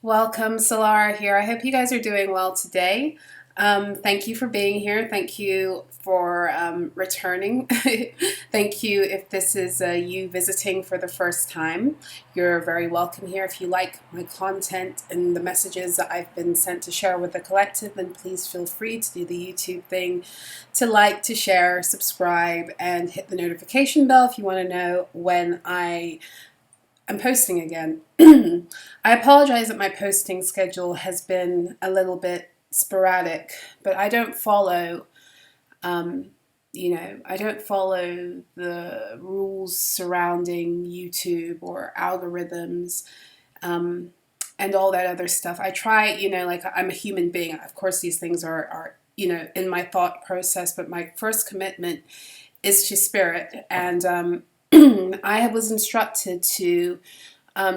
Welcome, So-La-Rah here. I hope you guys are doing well today. Thank you for being here. Thank you for returning. Thank you if this is you visiting for the first time. You're very welcome here. If you like my content and the messages that I've been sent to share with the collective, then please feel free to do the YouTube thing, to like, to share, subscribe, and hit the notification bell if you want to know when I'm posting again. I apologize that my posting schedule has been a little bit sporadic, but I don't follow, I don't follow the rules surrounding YouTube or algorithms, and all that other stuff. I try, like I'm a human being. Of course, these things are in my thought process, but my first commitment is to spirit. And I was instructed to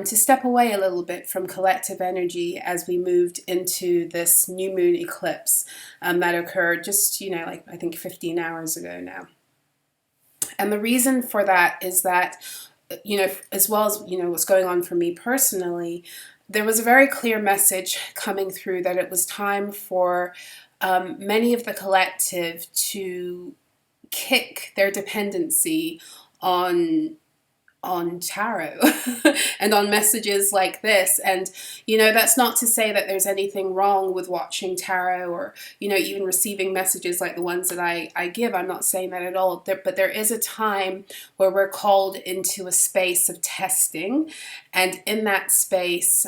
step away a little bit from collective energy as we moved into this new moon eclipse that occurred just, like I think 15 hours ago now. And the reason for that is that, as well as, what's going on for me personally, there was a very clear message coming through that it was time for many of the collective to kick their dependency on tarot and on messages like this. And that's not to say that there's anything wrong with watching tarot or even receiving messages like the ones that I give. I'm not saying that at all. But there is a time where we're called into a space of testing, and in that space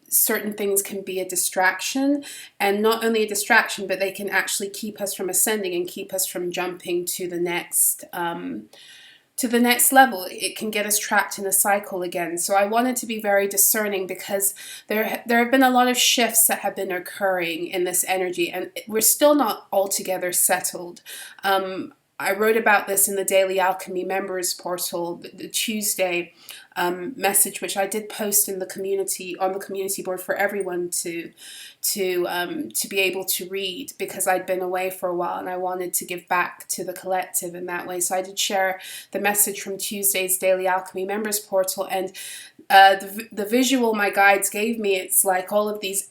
certain things can be a distraction, and not only a distraction, but they can actually keep us from ascending and keep us from jumping to the next level. It can get us trapped in a cycle again. So I wanted to be very discerning, because there have been a lot of shifts that have been occurring in this energy, and we're still not altogether settled. I wrote about this in the Daily Alchemy members portal, the Tuesday message, which I did post in the community, on the community board, for everyone to be able to read, because I'd been away for a while and I wanted to give back to the collective in that way. So I did share the message from Tuesday's Daily Alchemy members portal, and the visual my guides gave me, it's like all of these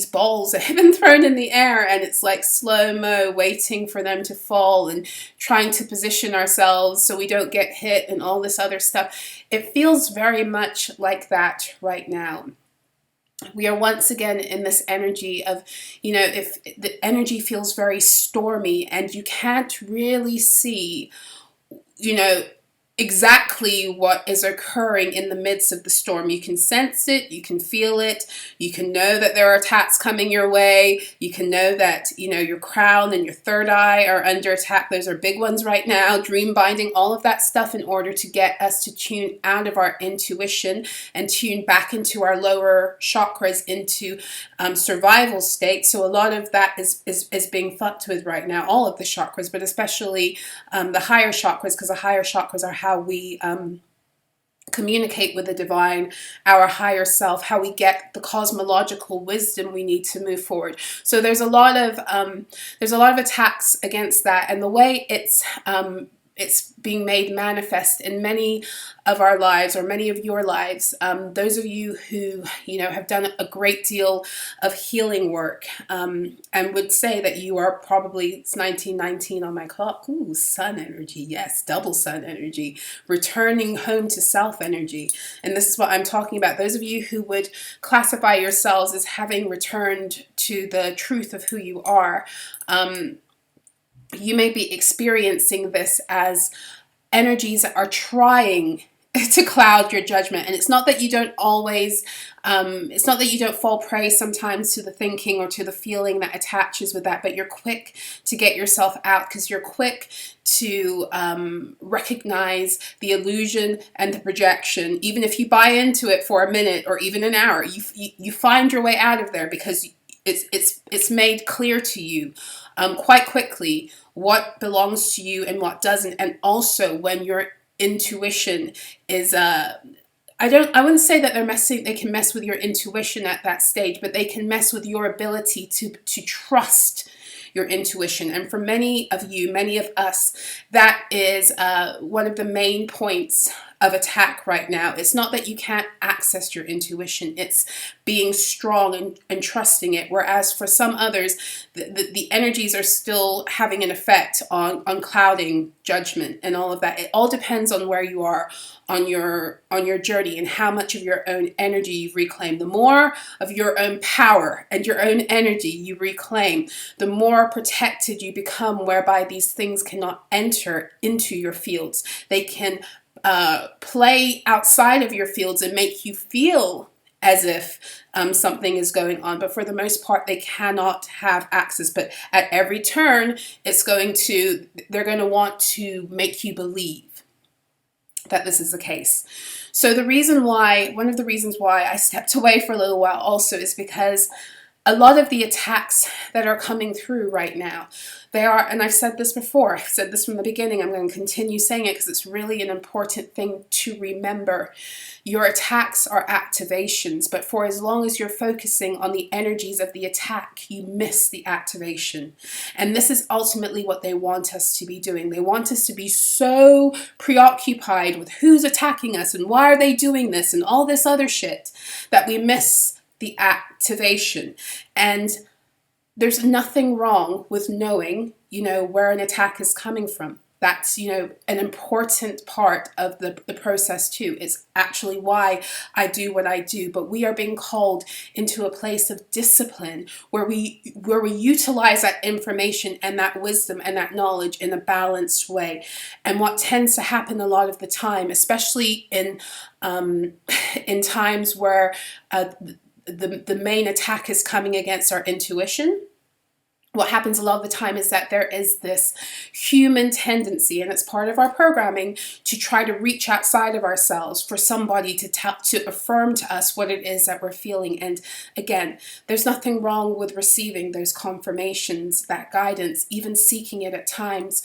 balls that have been thrown in the air, and it's like slow-mo, waiting for them to fall and trying to position ourselves so we don't get hit and all this other stuff. It feels very much like that right now. We are once again in this energy of, if the energy feels very stormy and you can't really see, exactly what is occurring in the midst of the storm. You can sense it, you can feel it, you can know that there are attacks coming your way, you can know that, your crown and your third eye are under attack. Those are big ones right now, dream binding, all of that stuff, in order to get us to tune out of our intuition and tune back into our lower chakras, into survival state. So a lot of that is being fucked with right now, all of the chakras, but especially the higher chakras, because the higher chakras are how we communicate with the divine, our higher self, how we get the cosmological wisdom we need to move forward. So there's a lot of attacks against that, and the way it's being made manifest in many of our lives, or many of your lives. Those of you who have done a great deal of healing work, and would say that you are probably, it's 1919 on my clock. Ooh, sun energy, yes, double sun energy, returning home to self energy. And this is what I'm talking about. Those of you who would classify yourselves as having returned to the truth of who you are, you may be experiencing this as energies that are trying to cloud your judgment. And it's not that you don't always, it's not that you don't fall prey sometimes to the thinking or to the feeling that attaches with that, but you're quick to get yourself out, because you're quick to recognize the illusion and the projection. Even if you buy into it for a minute or even an hour, you find your way out of there, because it's made clear to you quite quickly what belongs to you and what doesn't. And also, when your intuition is I wouldn't say that they can mess with your intuition at that stage, but they can mess with your ability to trust your intuition. And for many of you, many of us, that is one of the main points of attack right now. It's not that you can't access your intuition. It's being strong and trusting it. Whereas for some others, the energies are still having an effect on clouding judgment and all of that. It all depends on where you are on your journey and how much of your own energy you've reclaimed. The more of your own power and your own energy you reclaim, the more protected you become, whereby these things cannot enter into your fields. They can play outside of your fields and make you feel as if something is going on, but for the most part they cannot have access. But at every turn they're going to want to make you believe that this is the case. So one of the reasons why I stepped away for a little while also is because a lot of the attacks that are coming through right now, they are, and I've said this before, I've said this from the beginning, I'm going to continue saying it because it's really an important thing to remember. Your attacks are activations, but for as long as you're focusing on the energies of the attack, you miss the activation. And this is ultimately what they want us to be doing. They want us to be so preoccupied with who's attacking us and why are they doing this and all this other shit that we miss the activation. And there's nothing wrong with knowing, where an attack is coming from. That's, an important part of the process too. It's actually why I do what I do. But we are being called into a place of discipline where we utilize that information and that wisdom and that knowledge in a balanced way. And what tends to happen a lot of the time, especially in times where the main attack is coming against our intuition, what happens a lot of the time is that there is this human tendency, and it's part of our programming, to try to reach outside of ourselves for somebody to affirm to us what it is that we're feeling. And again, there's nothing wrong with receiving those confirmations, that guidance, even seeking it at times.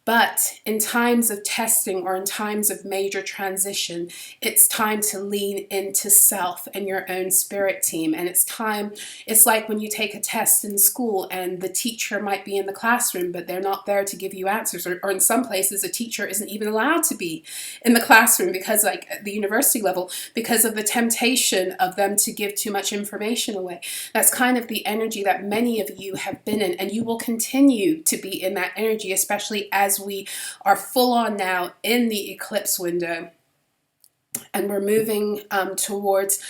But in times of testing or in times of major transition, it's time to lean into self and your own spirit team. And it's like when you take a test in school and the teacher might be in the classroom, but they're not there to give you answers. Or in some places, a teacher isn't even allowed to be in the classroom because, like at the university level, because of the temptation of them to give too much information away. That's kind of the energy that many of you have been in, and you will continue to be in that energy, especially as we are full on now in the eclipse window, and we're moving towards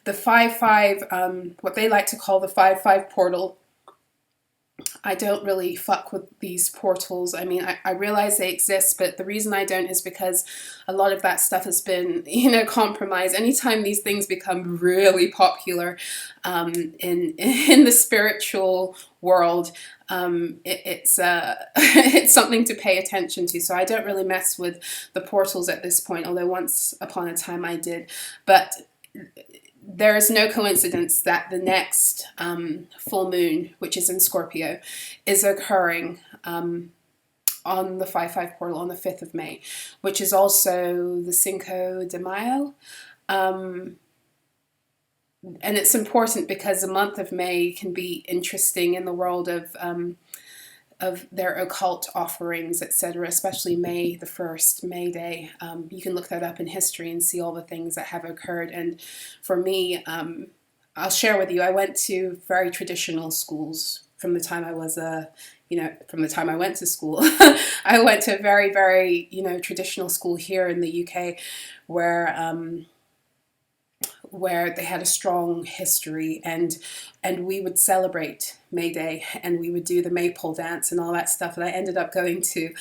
the 5-5, what they like to call the 5-5 portal. I don't really fuck with these portals. I mean, I realize they exist, but the reason I don't is because a lot of that stuff has been, compromised. Anytime these things become really popular in the spiritual world, it's something to pay attention to. So I don't really mess with the portals at this point, although once upon a time I did. But there is no coincidence that the next full moon, which is in Scorpio, is occurring on the 5-5 portal on the 5th of May, which is also the Cinco de Mayo. And it's important because the month of May can be interesting in the world of their occult offerings, etc., especially May the 1st, May Day. You can look that up in history and see all the things that have occurred. And for me, I'll share with you, I went to very traditional schools from the time I was from the time I went to school. I went to a very, very, traditional school here in the UK where they had a strong history, and we would celebrate May Day, and we would do the maypole dance and all that stuff. And I ended up going to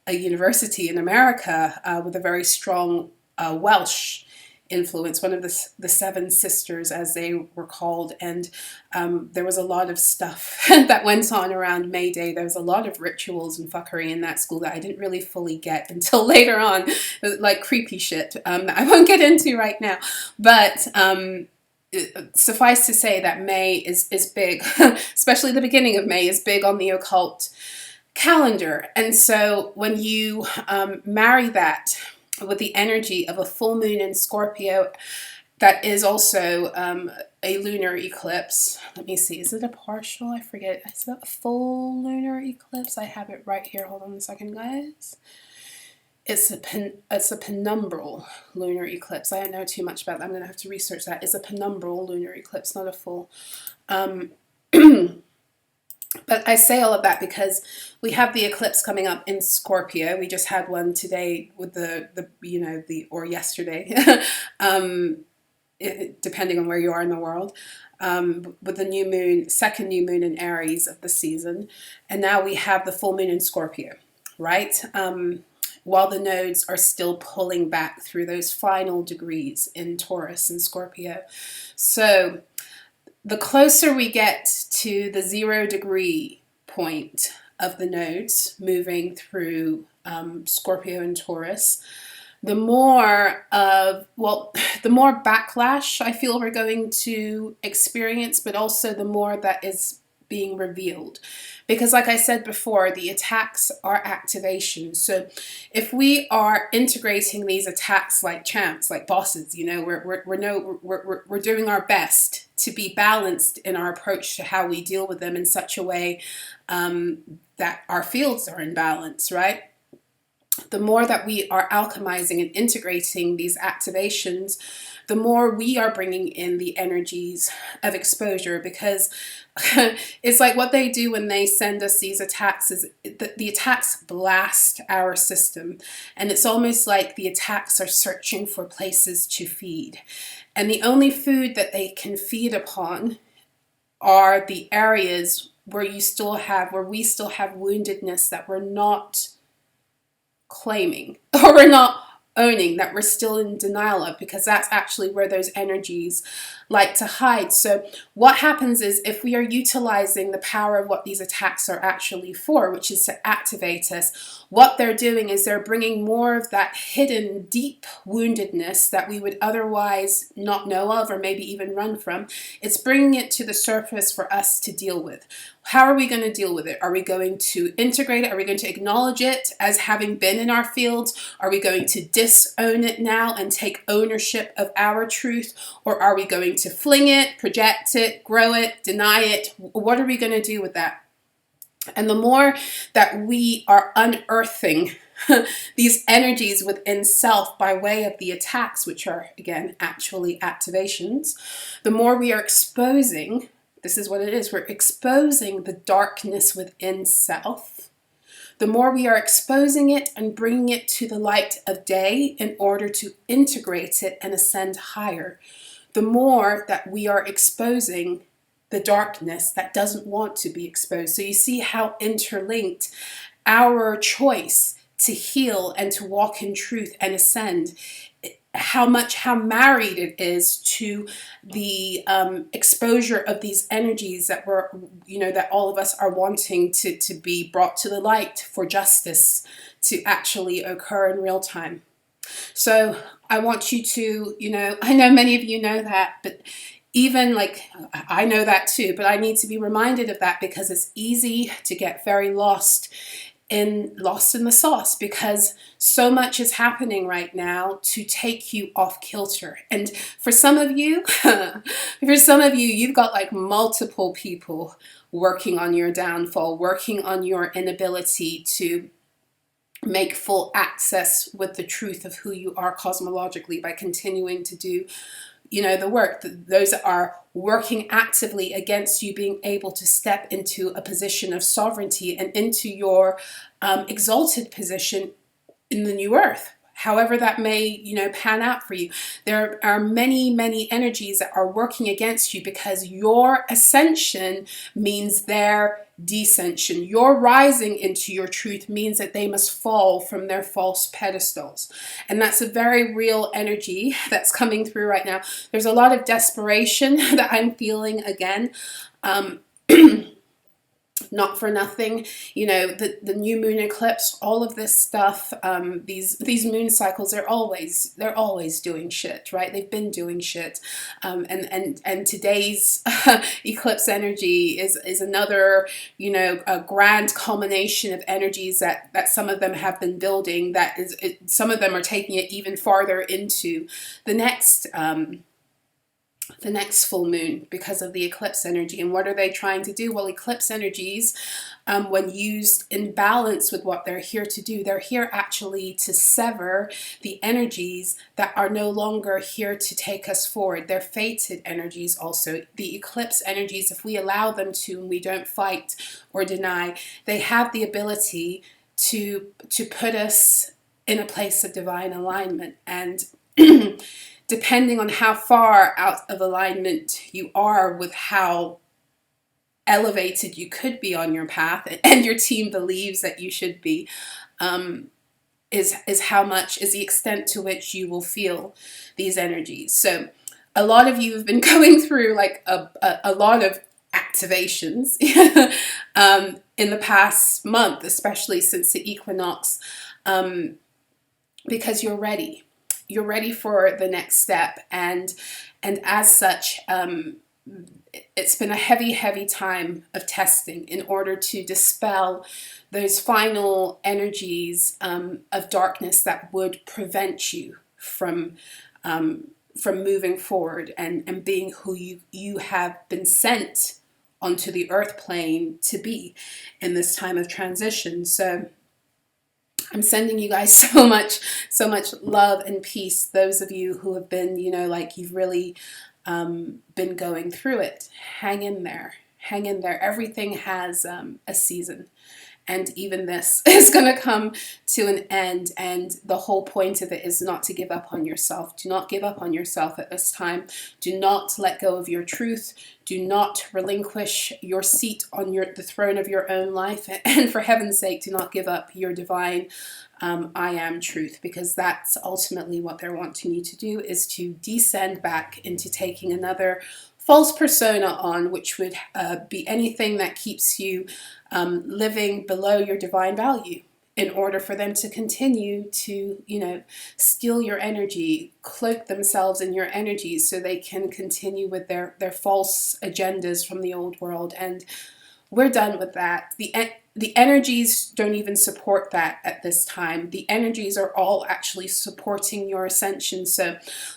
a university in America with a very strong Welsh influence, one of the seven sisters, as they were called. And there was a lot of stuff that went on around May Day. There was a lot of rituals and fuckery in that school that I didn't really fully get until later on, like creepy shit that I won't get into right now. But suffice to say that May is big, especially the beginning of May is big on the occult calendar. And so when you marry that with the energy of a full moon in Scorpio, that is also a lunar eclipse. Let me see, is it a partial? I forget. Is that a full lunar eclipse? I have it right here. Hold on a second, guys. it's a penumbral lunar eclipse. I don't know too much about that. I'm going to have to research that. It's a penumbral lunar eclipse, not a full. Um, But I say all of that because we have the eclipse coming up in Scorpio. We just had one today with or yesterday, depending on where you are in the world, with the new moon, second new moon in Aries of the season. And now we have the full moon in Scorpio, right? While the nodes are still pulling back through those final degrees in Taurus and Scorpio. So the closer we get to the 0 degree point of the nodes moving through Scorpio and Taurus, the more the more backlash I feel we're going to experience, but also the more that is being revealed. Because like I said before, the attacks are activations. So if we are integrating these attacks like champs, like bosses, we're doing our best to be balanced in our approach to how we deal with them in such a way that our fields are in balance, right? The more that we are alchemizing and integrating these activations, the more we are bringing in the energies of exposure, because it's like what they do when they send us these attacks is the attacks blast our system, and it's almost like the attacks are searching for places to feed, and the only food that they can feed upon are the areas where we still have woundedness that we're not claiming, or we're not owning, that we're still in denial of, because that's actually where those energies like to hide. So what happens is, if we are utilizing the power of what these attacks are actually for, which is to activate us, what they're doing is they're bringing more of that hidden deep woundedness that we would otherwise not know of, or maybe even run from. It's bringing it to the surface for us to deal with. How are we going to deal with it? Are we going to integrate it? Are we going to acknowledge it as having been in our fields? Are we going to disown it now and take ownership of our truth? Or are we going to fling it, project it, grow it, deny it? What are we going to do with that? And the more that we are unearthing these energies within self by way of the attacks, which are, again, actually activations, the more we are exposing. This is what it is. We're exposing the darkness within self. The more we are exposing it and bringing it to the light of day in order to integrate it and ascend higher, the more that we are exposing the darkness that doesn't want to be exposed. So you see how interlinked our choice to heal and to walk in truth and ascend, how married it is to the exposure of these energies that that all of us are wanting to be brought to the light for justice to actually occur in real time. So I want you to, I know many of you know that, but even I know that too, but I need to be reminded of that, because it's easy to get very lost in the sauce, because so much is happening right now to take you off kilter. And for some of you, you've got multiple people working on your downfall, working on your inability to make full access with the truth of who you are cosmologically by continuing to do the work. Those that are working actively against you being able to step into a position of sovereignty and into your exalted position in the new earth, however that may, pan out for you. There are many, many energies that are working against you, because your ascension means their descension. Your rising into your truth means that they must fall from their false pedestals. And that's a very real energy that's coming through right now. There's a lot of desperation that I'm feeling again. Not for nothing, the new moon eclipse, all of this stuff, these moon cycles, they're always doing shit, right? They've been doing shit, and today's eclipse energy is another, a grand culmination of energies that some of them have been building. Some of them are taking it even farther into the next the next full moon because of the eclipse energy. And what are they trying to do? Well, eclipse energies, when used in balance with what they're here to do, they're here actually to sever the energies that are no longer here to take us forward. They're fated energies also. The eclipse energies, if we allow them to and we don't fight or deny, they have the ability to put us in a place of divine alignment. And depending on how far out of alignment you are with how elevated you could be on your path, and your team believes that you should be, is how much, is the extent to which you will feel these energies. So a lot of you have been going through like a lot of activations in the past month, especially since the equinox, because you're ready. You're ready for the next step, and as such, it's been a heavy time of testing in order to dispel those final energies of darkness that would prevent you from moving forward and being who you have been sent onto the earth plane to be in this time of transition. So I'm sending you guys so much love and peace. Those of you who have been, like you've really been going through it. Hang in there. Hang in there. Everything has a season. And even this is going to come to an end. And the whole point of it is not to give up on yourself. Do not give up on yourself at this time. Do not let go of your truth. Do not relinquish your seat on the throne of your own life. And for heaven's sake, do not give up your divine I am truth, because that's ultimately what they're wanting you to do, is to descend back into taking another false persona on, which would be anything that keeps you living below your divine value, in order for them to continue to, steal your energy, cloak themselves in your energy so they can continue with their false agendas from the old world. And we're done with that. The energies don't even support that at this time. The energies are all actually supporting your ascension. So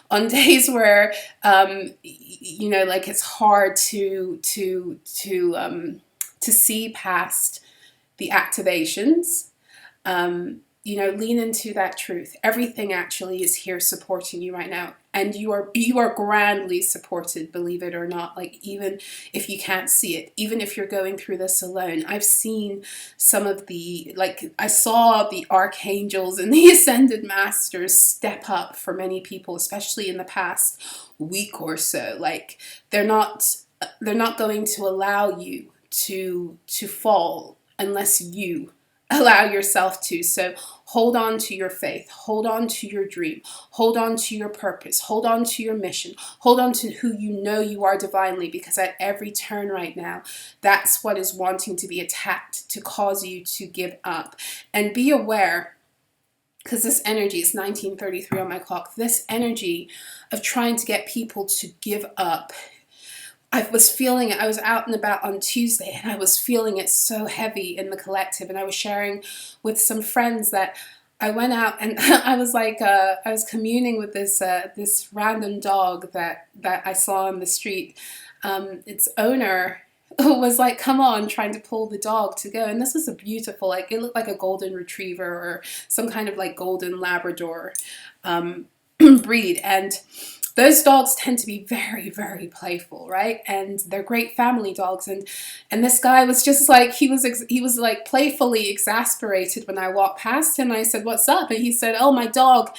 on days where, like it's hard to see past the activations, lean into that truth. Everything actually is here supporting you right now. And you are grandly supported, believe it or not. Like, even if you can't see it, even if you're going through this alone. I've seen some of I saw the archangels and the ascended masters step up for many people, especially in the past week or so. Like, they're not going to allow you to fall unless you allow yourself to. So hold on to your faith, hold on to your dream, hold on to your purpose, hold on to your mission, hold on to who you are divinely, because at every turn right now, that's what is wanting to be attacked to cause you to give up. And be aware, because this energy is 1933 on my clock, this energy of trying to get people to give up, I was feeling it. I was out and about on Tuesday, and I was feeling it so heavy in the collective. And I was sharing with some friends that I went out and I was like, I was communing with this random dog that I saw on the street. Its owner was like, come on, trying to pull the dog to go. And this was a beautiful, it looked like a golden retriever or some kind of golden Labrador breed. And those dogs tend to be very, very playful, right? And they're great family dogs. And this guy was just he was playfully exasperated when I walked past him. I said, "What's up?" And he said, "Oh, my dog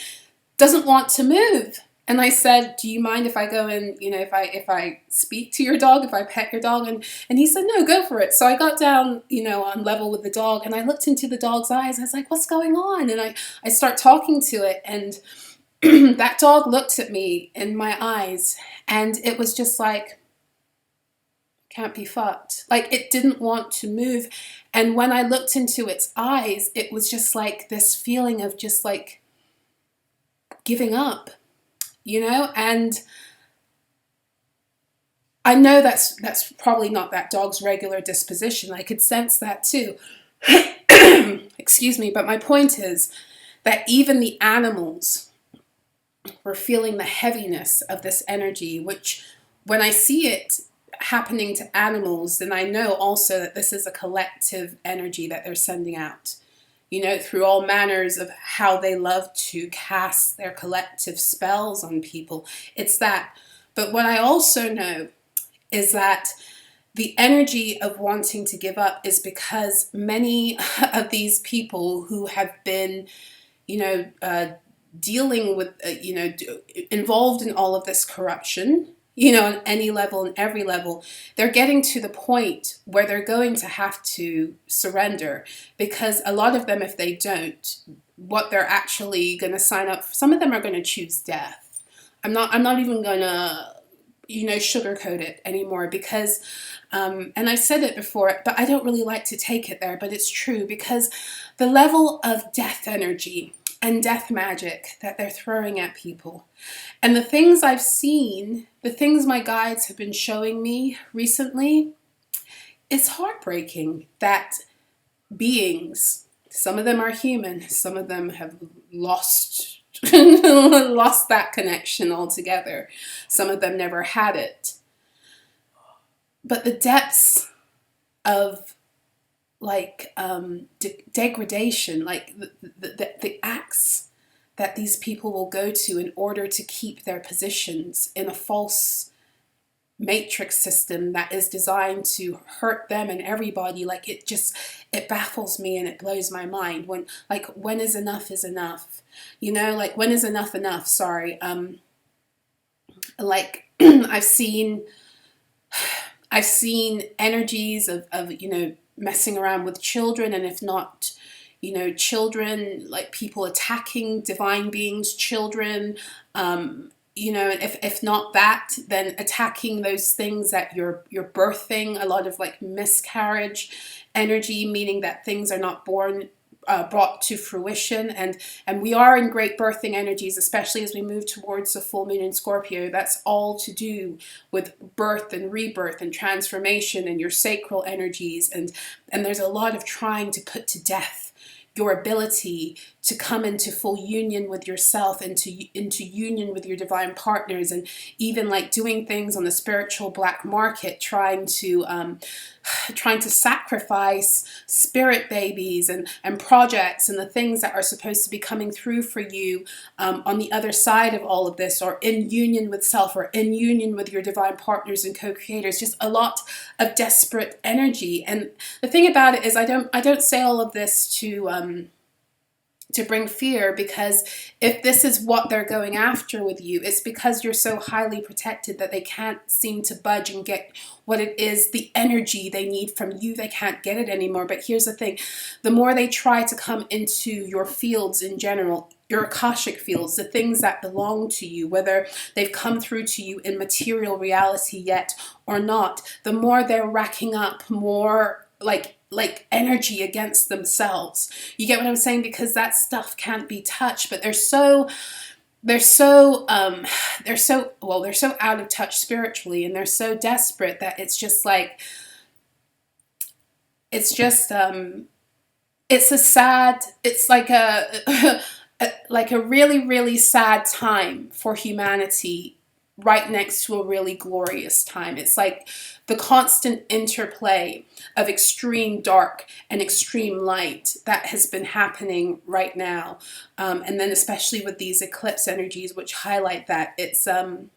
doesn't want to move." And I said, "Do you mind if I go and, if I speak to your dog, if I pet your dog?" And he said, "No, go for it." So I got down, on level with the dog, and I looked into the dog's eyes. I was like, "What's going on?" And I start talking to it, and that dog looked at me in my eyes, and it was just like, can't be fucked. It didn't want to move. And when I looked into its eyes, it was just this feeling of just giving up, and I know that's probably not that dog's regular disposition. I could sense that too. Excuse me. But my point is that even the animals were feeling the heaviness of this energy, which when I see it happening to animals, then I know also that this is a collective energy that they're sending out, you know, through all manners of how they love to cast their collective spells on people. It's that. But what I also know is that the energy of wanting to give up is because many of these people who have been, you know, dealing with, you know, involved in all of this corruption, you know, on any level and every level, they're getting to the point where they're going to have to surrender, because a lot of them, if they don't, what they're actually going to sign up for, some of them are going to choose death. I'm not even going to, you know, sugarcoat it anymore, because, and I said it before, but I don't really like to take it there, but it's true, because the level of death energy and death magic that they're throwing at people, and the things I've seen, the things my guides have been showing me recently, it's heartbreaking that beings, some of them are human, some of them have lost lost that connection altogether, some of them never had it, but the depths of like degradation, like the acts that these people will go to in order to keep their positions in a false matrix system that is designed to hurt them and everybody. Like, it baffles me and it blows my mind when, like, when is enough, you know, like, when is enough, sorry. Like, I've seen energies of, you know, messing around with children, and if not, you know, children, like people attacking divine beings, children, you know, if not that, then attacking those things that you're birthing, a lot of like miscarriage energy, meaning that things are not brought to fruition, and we are in great birthing energies, especially as we move towards the full moon in Scorpio. That's all to do with birth and rebirth and transformation and your sacral energies, and there's a lot of trying to put to death your ability to come into full union with yourself, into union with your divine partners, and even like doing things on the spiritual black market, trying to sacrifice spirit babies and projects and the things that are supposed to be coming through for you on the other side of all of this, or in union with self, or in union with your divine partners and co-creators. Just a lot of desperate energy. And the thing about it is, I don't say all of this to bring fear, because if this is what they're going after with you, it's because you're so highly protected that they can't seem to budge and get what it is, the energy they need from you. They can't get it anymore. But here's the thing, the more they try to come into your fields in general, your Akashic fields, the things that belong to you, whether they've come through to you in material reality yet or not, the more they're racking up more like energy against themselves. You get what I'm saying? Because that stuff can't be touched, but they're so out of touch spiritually, and they're so desperate that it's just like, it's like like a really, really sad time for humanity, right next to a really glorious time. It's like the constant interplay of extreme dark and extreme light that has been happening right now. And then especially with these eclipse energies, which highlight that, it's something.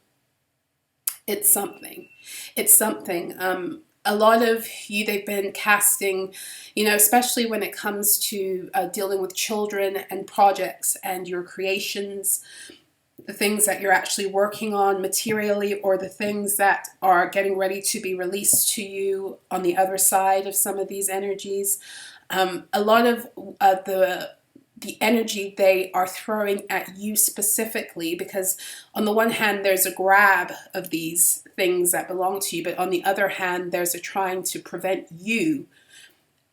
A lot of you, they've been casting, you know, especially when it comes to dealing with children and projects and your creations, the things that you're actually working on materially, or the things that are getting ready to be released to you on the other side of some of these energies. A lot of the energy they are throwing at you specifically, because on the one hand there's a grab of these things that belong to you, but on the other hand there's a trying to prevent you.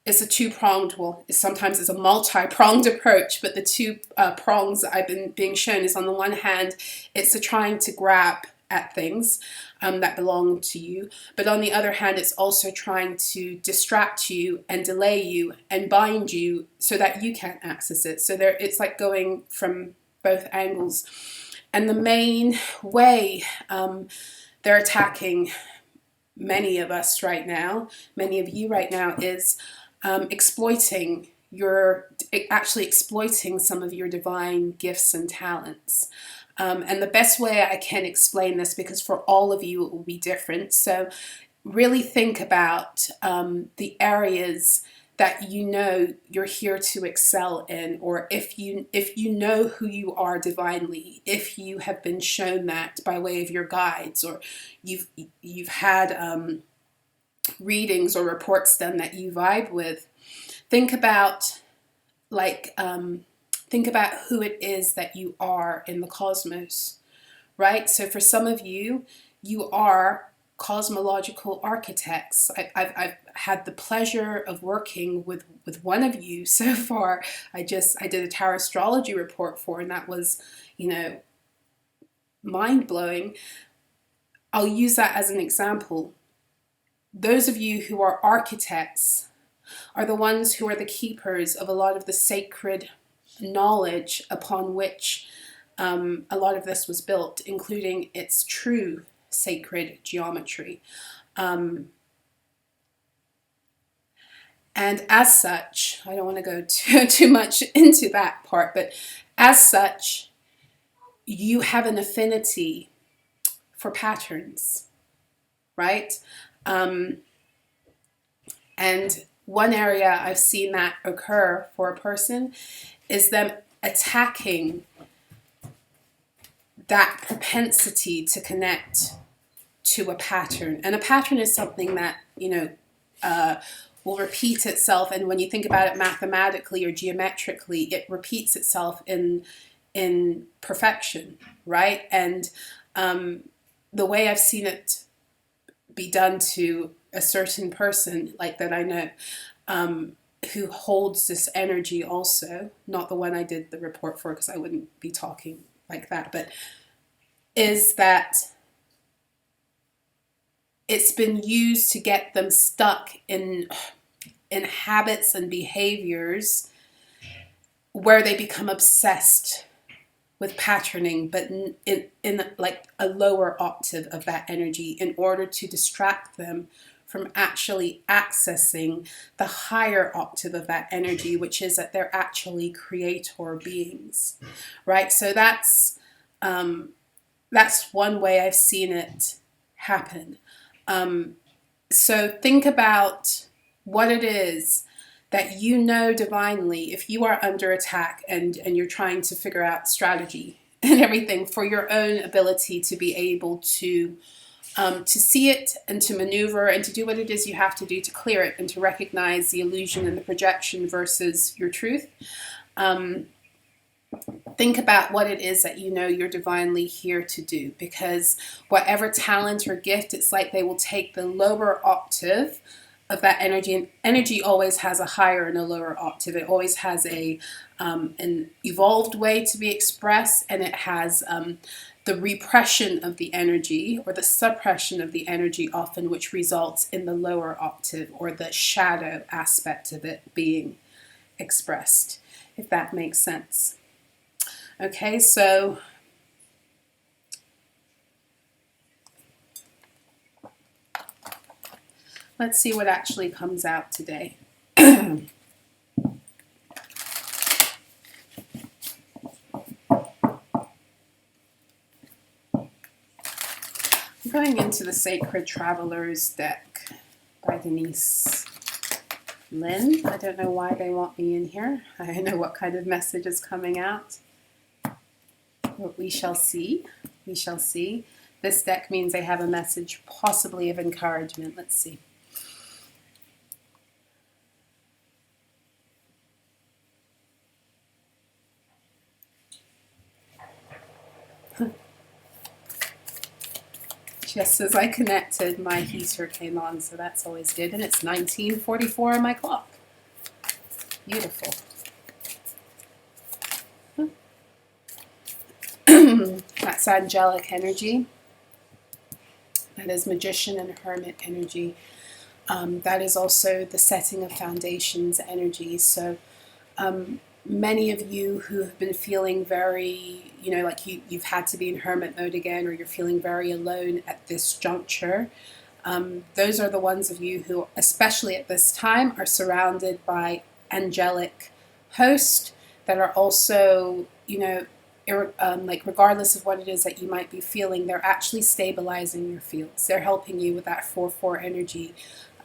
It's a two-pronged, well, sometimes it's a multi-pronged approach, but the two prongs that I've been being shown is, on the one hand, it's a trying to grab at things that belong to you, but on the other hand, it's also trying to distract you and delay you and bind you so that you can't access it. So it's like going from both angles. And the main way they're attacking many of us right now, many of you right now, is exploiting some of your divine gifts and talents. And the best way I can explain this, because for all of you it will be different, so really think about the areas that you know you're here to excel in, or if you know who you are divinely, if you have been shown that by way of your guides, or you've had readings or reports done that you vibe with. Think about think about who it is that you are in the cosmos, right? So for some of you, you are cosmological architects. I've had the pleasure of working with one of you so far. I did a tarot astrology report for, and that was, mind-blowing. I'll use that as an example. Those of you who are architects are the ones who are the keepers of a lot of the sacred knowledge upon which a lot of this was built, including its true sacred geometry. And as such, I don't want to go too much into that part, but as such, you have an affinity for patterns, right? And one area I've seen that occur for a person is them attacking that propensity to connect to a pattern. And a pattern is something that, will repeat itself. And when you think about it mathematically or geometrically, it repeats itself in perfection, right? And the way I've seen it be done to a certain person like that I know, who holds this energy also, not the one I did the report for, because I wouldn't be talking like that, but is that it's been used to get them stuck in habits and behaviors where they become obsessed with patterning, but in like a lower octave of that energy, in order to distract them from actually accessing the higher octave of that energy, which is that they're actually creator beings, right? So that's one way I've seen it happen. So think about what it is that you know divinely, if you are under attack and you're trying to figure out strategy and everything for your own ability to be able to see it and to maneuver and to do what it is you have to do to clear it and to recognize the illusion and the projection versus your truth. Think about what it is that you know you're divinely here to do, because whatever talent or gift, it's like they will take the lower octave of that energy, and energy always has a higher and a lower octave. It always has an evolved way to be expressed, and it has the repression of the energy or the suppression of the energy often, which results in the lower octave or the shadow aspect of it being expressed, if that makes sense. Okay, so let's see what actually comes out today. I'm going into the Sacred Travelers deck by Denise Lynn. I don't know why they want me in here. I don't know what kind of message is coming out. But we shall see. We shall see. This deck means they have a message possibly of encouragement. Let's see. Just as I connected, my heater came on, so that's always good. And it's 1944 on my clock. Beautiful. That's angelic energy. That is magician and hermit energy. That is also the setting of foundations energy. So many of you who have been feeling very, you know, like you've had to be in hermit mode again, or you're feeling very alone at this juncture. Those are the ones of you who, especially at this time, are surrounded by angelic hosts that are also, you know, like regardless of what it is that you might be feeling, they're actually stabilizing your fields. They're helping you with that 4-4 energy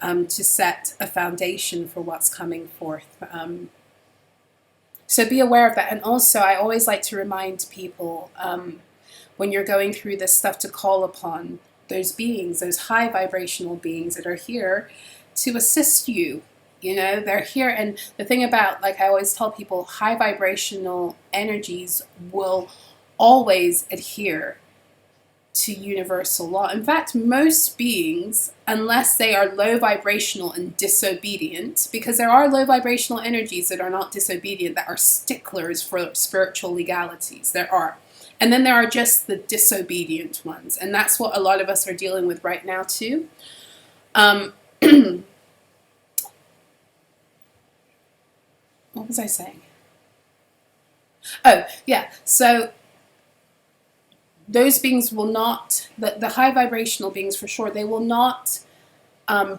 to set a foundation for what's coming forth. So be aware of that. And also, I always like to remind people when you're going through this stuff to call upon those beings, those high vibrational beings that are here to assist you. You know, they're here. And the thing about, like I always tell people, high vibrational energies will always adhere to universal law. In fact, most beings, unless they are low vibrational and disobedient, because there are low vibrational energies that are not disobedient, that are sticklers for spiritual legalities. There are. And then there are just the disobedient ones. And that's what a lot of us are dealing with right now too. What was I saying? Oh, yeah. So those beings will not, the high vibrational beings for sure, they will not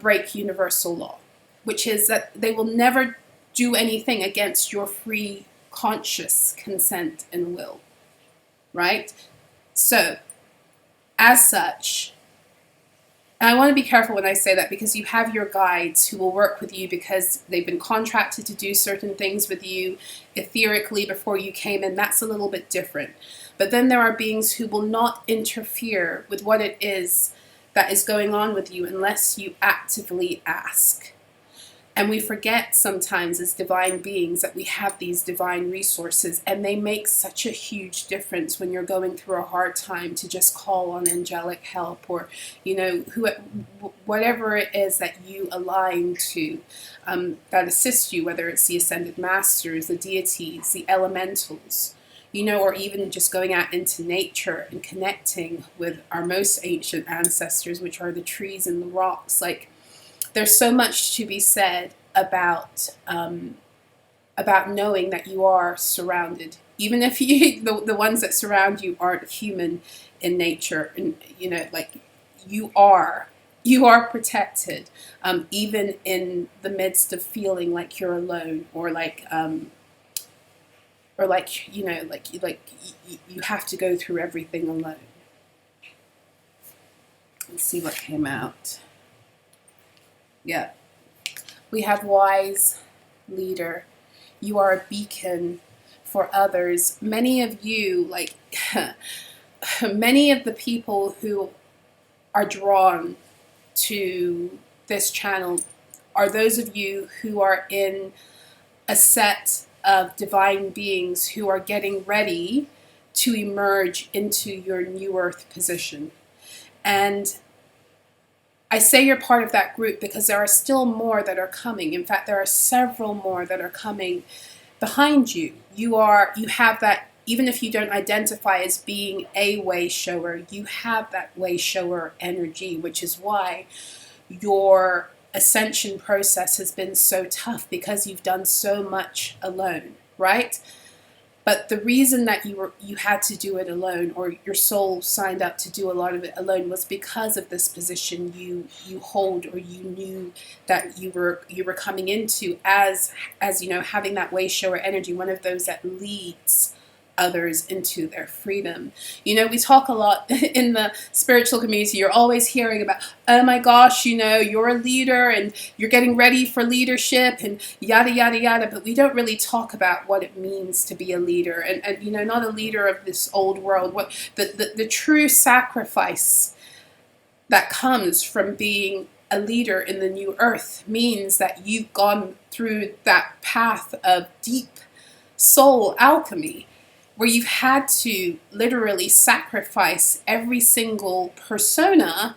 break universal law, which is that they will never do anything against your free conscious consent and will. Right? So, as such, and I want to be careful when I say that, because you have your guides who will work with you because they've been contracted to do certain things with you etherically before you came in. That's a little bit different. But then there are beings who will not interfere with what it is that is going on with you unless you actively ask. And we forget sometimes as divine beings that we have these divine resources, and they make such a huge difference when you're going through a hard time to just call on angelic help, or, you know, whatever it is that you align to that assists you, whether it's the ascended masters, the deities, the elementals, you know, or even just going out into nature and connecting with our most ancient ancestors, which are the trees and the rocks. Like, there's so much to be said about knowing that you are surrounded, even if the ones that surround you aren't human in nature, and you know, like you are protected, even in the midst of feeling like you're alone, or like you know, like you have to go through everything alone. Let's see what came out. Yeah, we have wise leader. You are a beacon for others. Many of you, like many of the people who are drawn to this channel are those of you who are in a set of divine beings who are getting ready to emerge into your new earth position. And I say you're part of that group because there are still more that are coming. In fact, there are several more that are coming behind you. You have that, even if you don't identify as being a way shower, you have that way shower energy, which is why your ascension process has been so tough, because you've done so much alone, right? But the reason that you had to do it alone, or your soul signed up to do a lot of it alone, was because of this position you hold, or you knew that you were coming into as you know, having that way shower energy, one of those that leads others into their freedom. You know, we talk a lot in the spiritual community. You're always hearing about, oh my gosh, you know, you're a leader and you're getting ready for leadership and yada, yada, yada. But we don't really talk about what it means to be a leader, and you know, not a leader of this old world. What the true sacrifice that comes from being a leader in the new earth means that you've gone through that path of deep soul alchemy, where you've had to literally sacrifice every single persona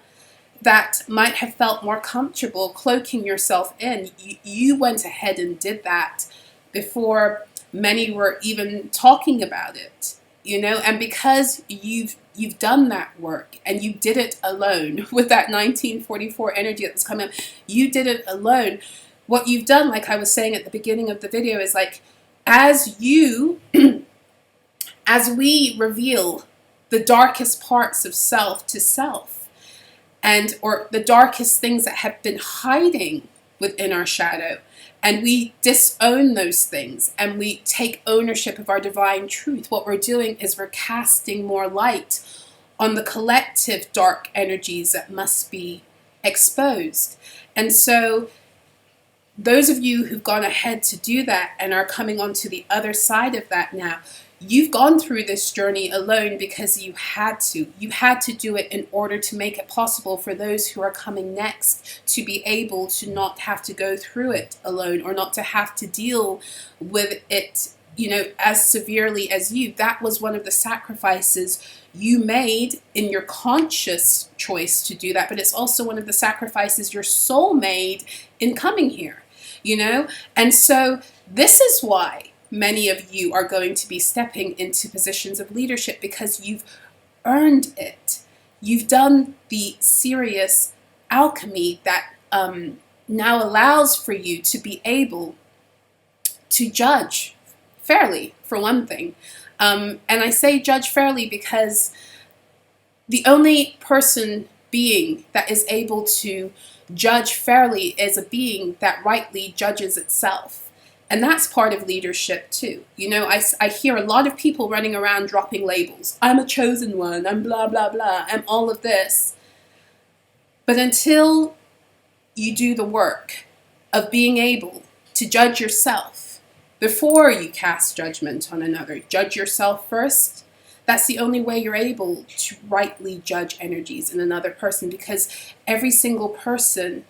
that might have felt more comfortable cloaking yourself in. You went ahead and did that before many were even talking about it, you know, and because you've done that work, and you did it alone with that 1944 energy that was coming up, you did it alone. What you've done, like I was saying at the beginning of the video, is like, as you, as we reveal the darkest parts of self to self, and or the darkest things that have been hiding within our shadow, and we disown those things and we take ownership of our divine truth, what we're doing is we're casting more light on the collective dark energies that must be exposed. And so those of you who've gone ahead to do that and are coming onto the other side of that now, you've gone through this journey alone because you had to. You had to do it in order to make it possible for those who are coming next to be able to not have to go through it alone, or not to have to deal with it, you know, as severely as you. That was one of the sacrifices you made in your conscious choice to do that, but it's also one of the sacrifices your soul made in coming here, you know? And so this is why many of you are going to be stepping into positions of leadership, because you've earned it. You've done the serious alchemy that now allows for you to be able to judge fairly, for one thing. And I say judge fairly because the only being that is able to judge fairly is a being that rightly judges itself. And that's part of leadership too. You know, I hear a lot of people running around dropping labels. I'm a chosen one, I'm blah, blah, blah, I'm all of this. But until you do the work of being able to judge yourself before you cast judgment on another, judge yourself first, that's the only way you're able to rightly judge energies in another person, because every single person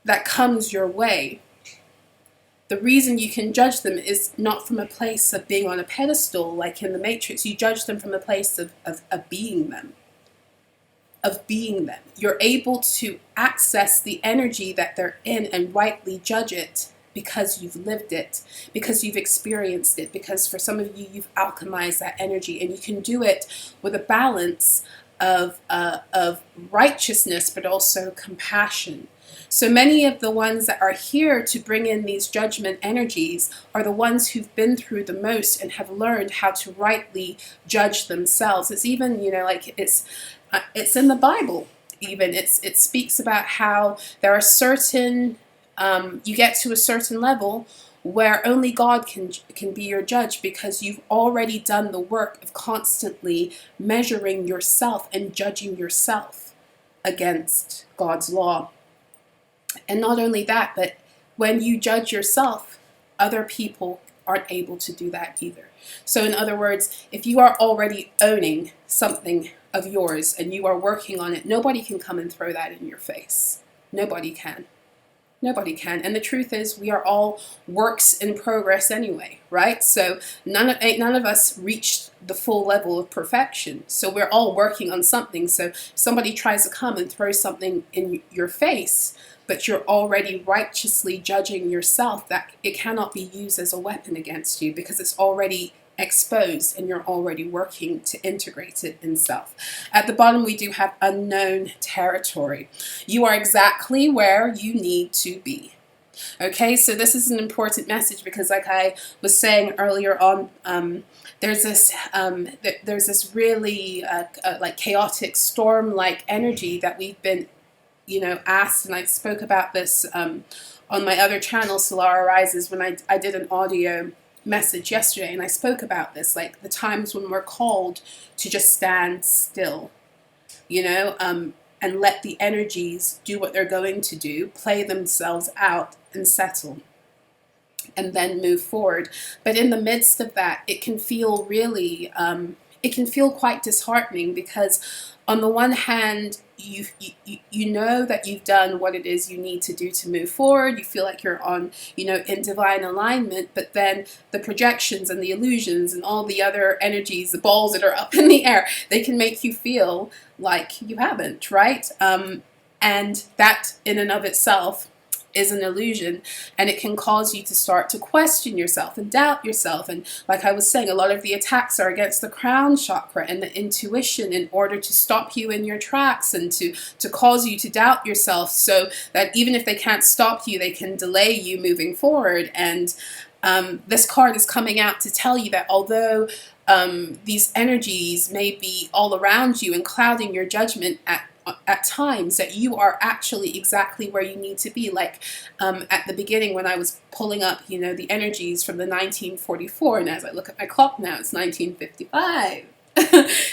that comes your way, the reason you can judge them is not from a place of being on a pedestal like in the Matrix. You judge them from a place of being them. Of being them. You're able to access the energy that they're in and rightly judge it because you've lived it, because you've experienced it, because for some of you, you've alchemized that energy, and you can do it with a balance of righteousness, but also compassion. So many of the ones that are here to bring in these judgment energies are the ones who've been through the most and have learned how to rightly judge themselves. It's even, you know, like it's in the Bible. Even it speaks about how there are certain you get to a certain level where only God can be your judge, because you've already done the work of constantly measuring yourself and judging yourself against God's law. And not only that, but when you judge yourself, other people aren't able to do that either. So in other words, if you are already owning something of yours and you are working on it, nobody can come and throw that in your face. Nobody can. Nobody can. And the truth is, we are all works in progress anyway, right? So none of us reached the full level of perfection. So we're all working on something. So somebody tries to come and throw something in your face, but you're already righteously judging yourself, that it cannot be used as a weapon against you because it's already exposed and you're already working to integrate it in self. At the bottom, we do have unknown territory. You are exactly where you need to be. Okay, so this is an important message because, like I was saying earlier on, there's this really like chaotic storm-like energy that we've been, you know, asked, and I spoke about this on my other channel, So-La-Rah Rises, when I did an audio message yesterday, and I spoke about this, like the times when we're called to just stand still, you know, and let the energies do what they're going to do, play themselves out and settle, and then move forward. But in the midst of that, it can feel really, it can feel quite disheartening, because on the one hand, you know that you've done what it is you need to do to move forward. You feel like you're on, you know, in divine alignment, but then the projections and the illusions and all the other energies, the balls that are up in the air, they can make you feel like you haven't, right? And that in and of itself is an illusion, and it can cause you to start to question yourself and doubt yourself. And like I was saying, a lot of the attacks are against the crown chakra and the intuition, in order to stop you in your tracks and to cause you to doubt yourself, so that even if they can't stop you, they can delay you moving forward. And This card is coming out to tell you that although these energies may be all around you and clouding your judgment at times, that you are actually exactly where you need to be. Like at the beginning when I was pulling up, you know, the energies from the 1944, and as I look at my clock now, it's 1955.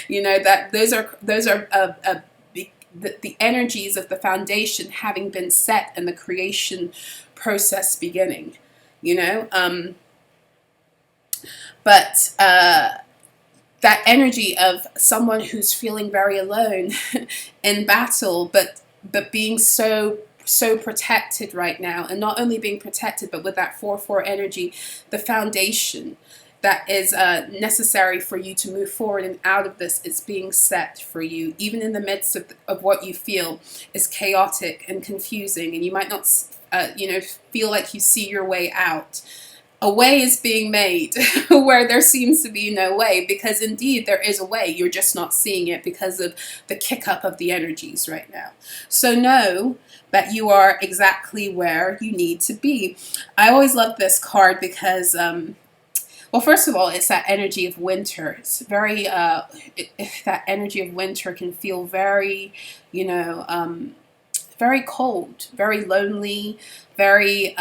You know, that those are the energies of the foundation having been set and the creation process beginning. You know, but that energy of someone who's feeling very alone in battle, but being so protected right now, and not only being protected, but with that 4-4 energy, the foundation that is necessary for you to move forward and out of this is being set for you, even in the midst of what you feel is chaotic and confusing, and you might not you know, feel like you see your way out. A way is being made where there seems to be no way, because indeed there is a way. You're just not seeing it because of the kick up of the energies right now. So know that you are exactly where you need to be. I always love this card because, well, first of all, it's that energy of winter. It's very, that energy of winter can feel very, you know, very cold, very lonely, very,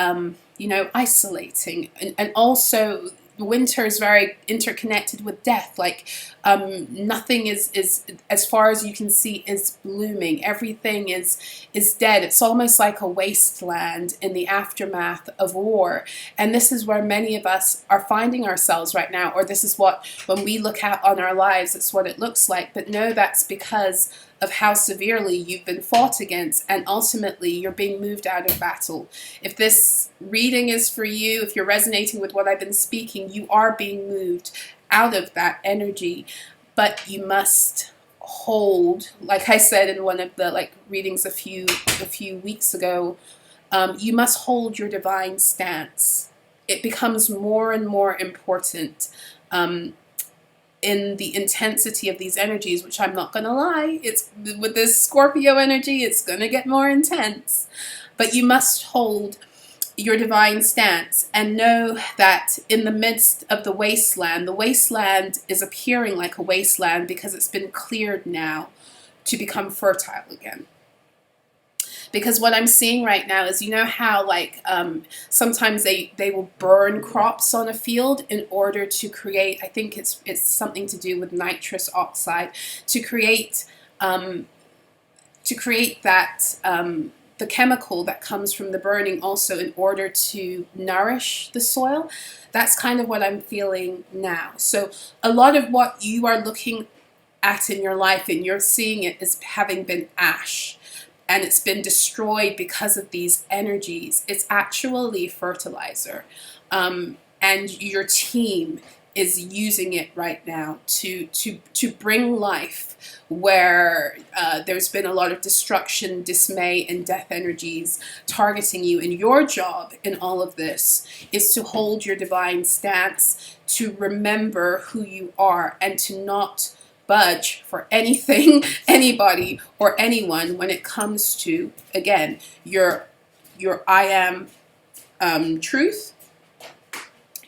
you know, isolating. And also, winter is very interconnected with death. Like, nothing is, as far as you can see, is blooming. Everything is dead. It's almost like a wasteland in the aftermath of war. And this is where many of us are finding ourselves right now, or this is what, when we look out on our lives, it's what it looks like. But no, that's because of how severely you've been fought against, and ultimately you're being moved out of battle. If this reading is for you, if you're resonating with what I've been speaking, you are being moved out of that energy, but you must hold, like I said in one of the readings a few weeks ago, you must hold your divine stance. It becomes more and more important in the intensity of these energies, which I'm not going to lie, it's with this Scorpio energy, it's going to get more intense. But you must hold your divine stance and know that in the midst of the wasteland is appearing like a wasteland because it's been cleared now to become fertile again. Because what I'm seeing right now is, you know how sometimes they will burn crops on a field in order to create, I think it's something to do with nitrous oxide, to create that the chemical that comes from the burning also in order to nourish the soil. That's kind of what I'm feeling now. So a lot of what you are looking at in your life and you're seeing it as having been ash, and it's been destroyed because of these energies. It's actually fertilizer. And your team is using it right now to bring life where there's been a lot of destruction, dismay, and death energies targeting you. And your job in all of this is to hold your divine stance, to remember who you are, and to not budge for anything, anybody, or anyone when it comes to, again, your I am truth,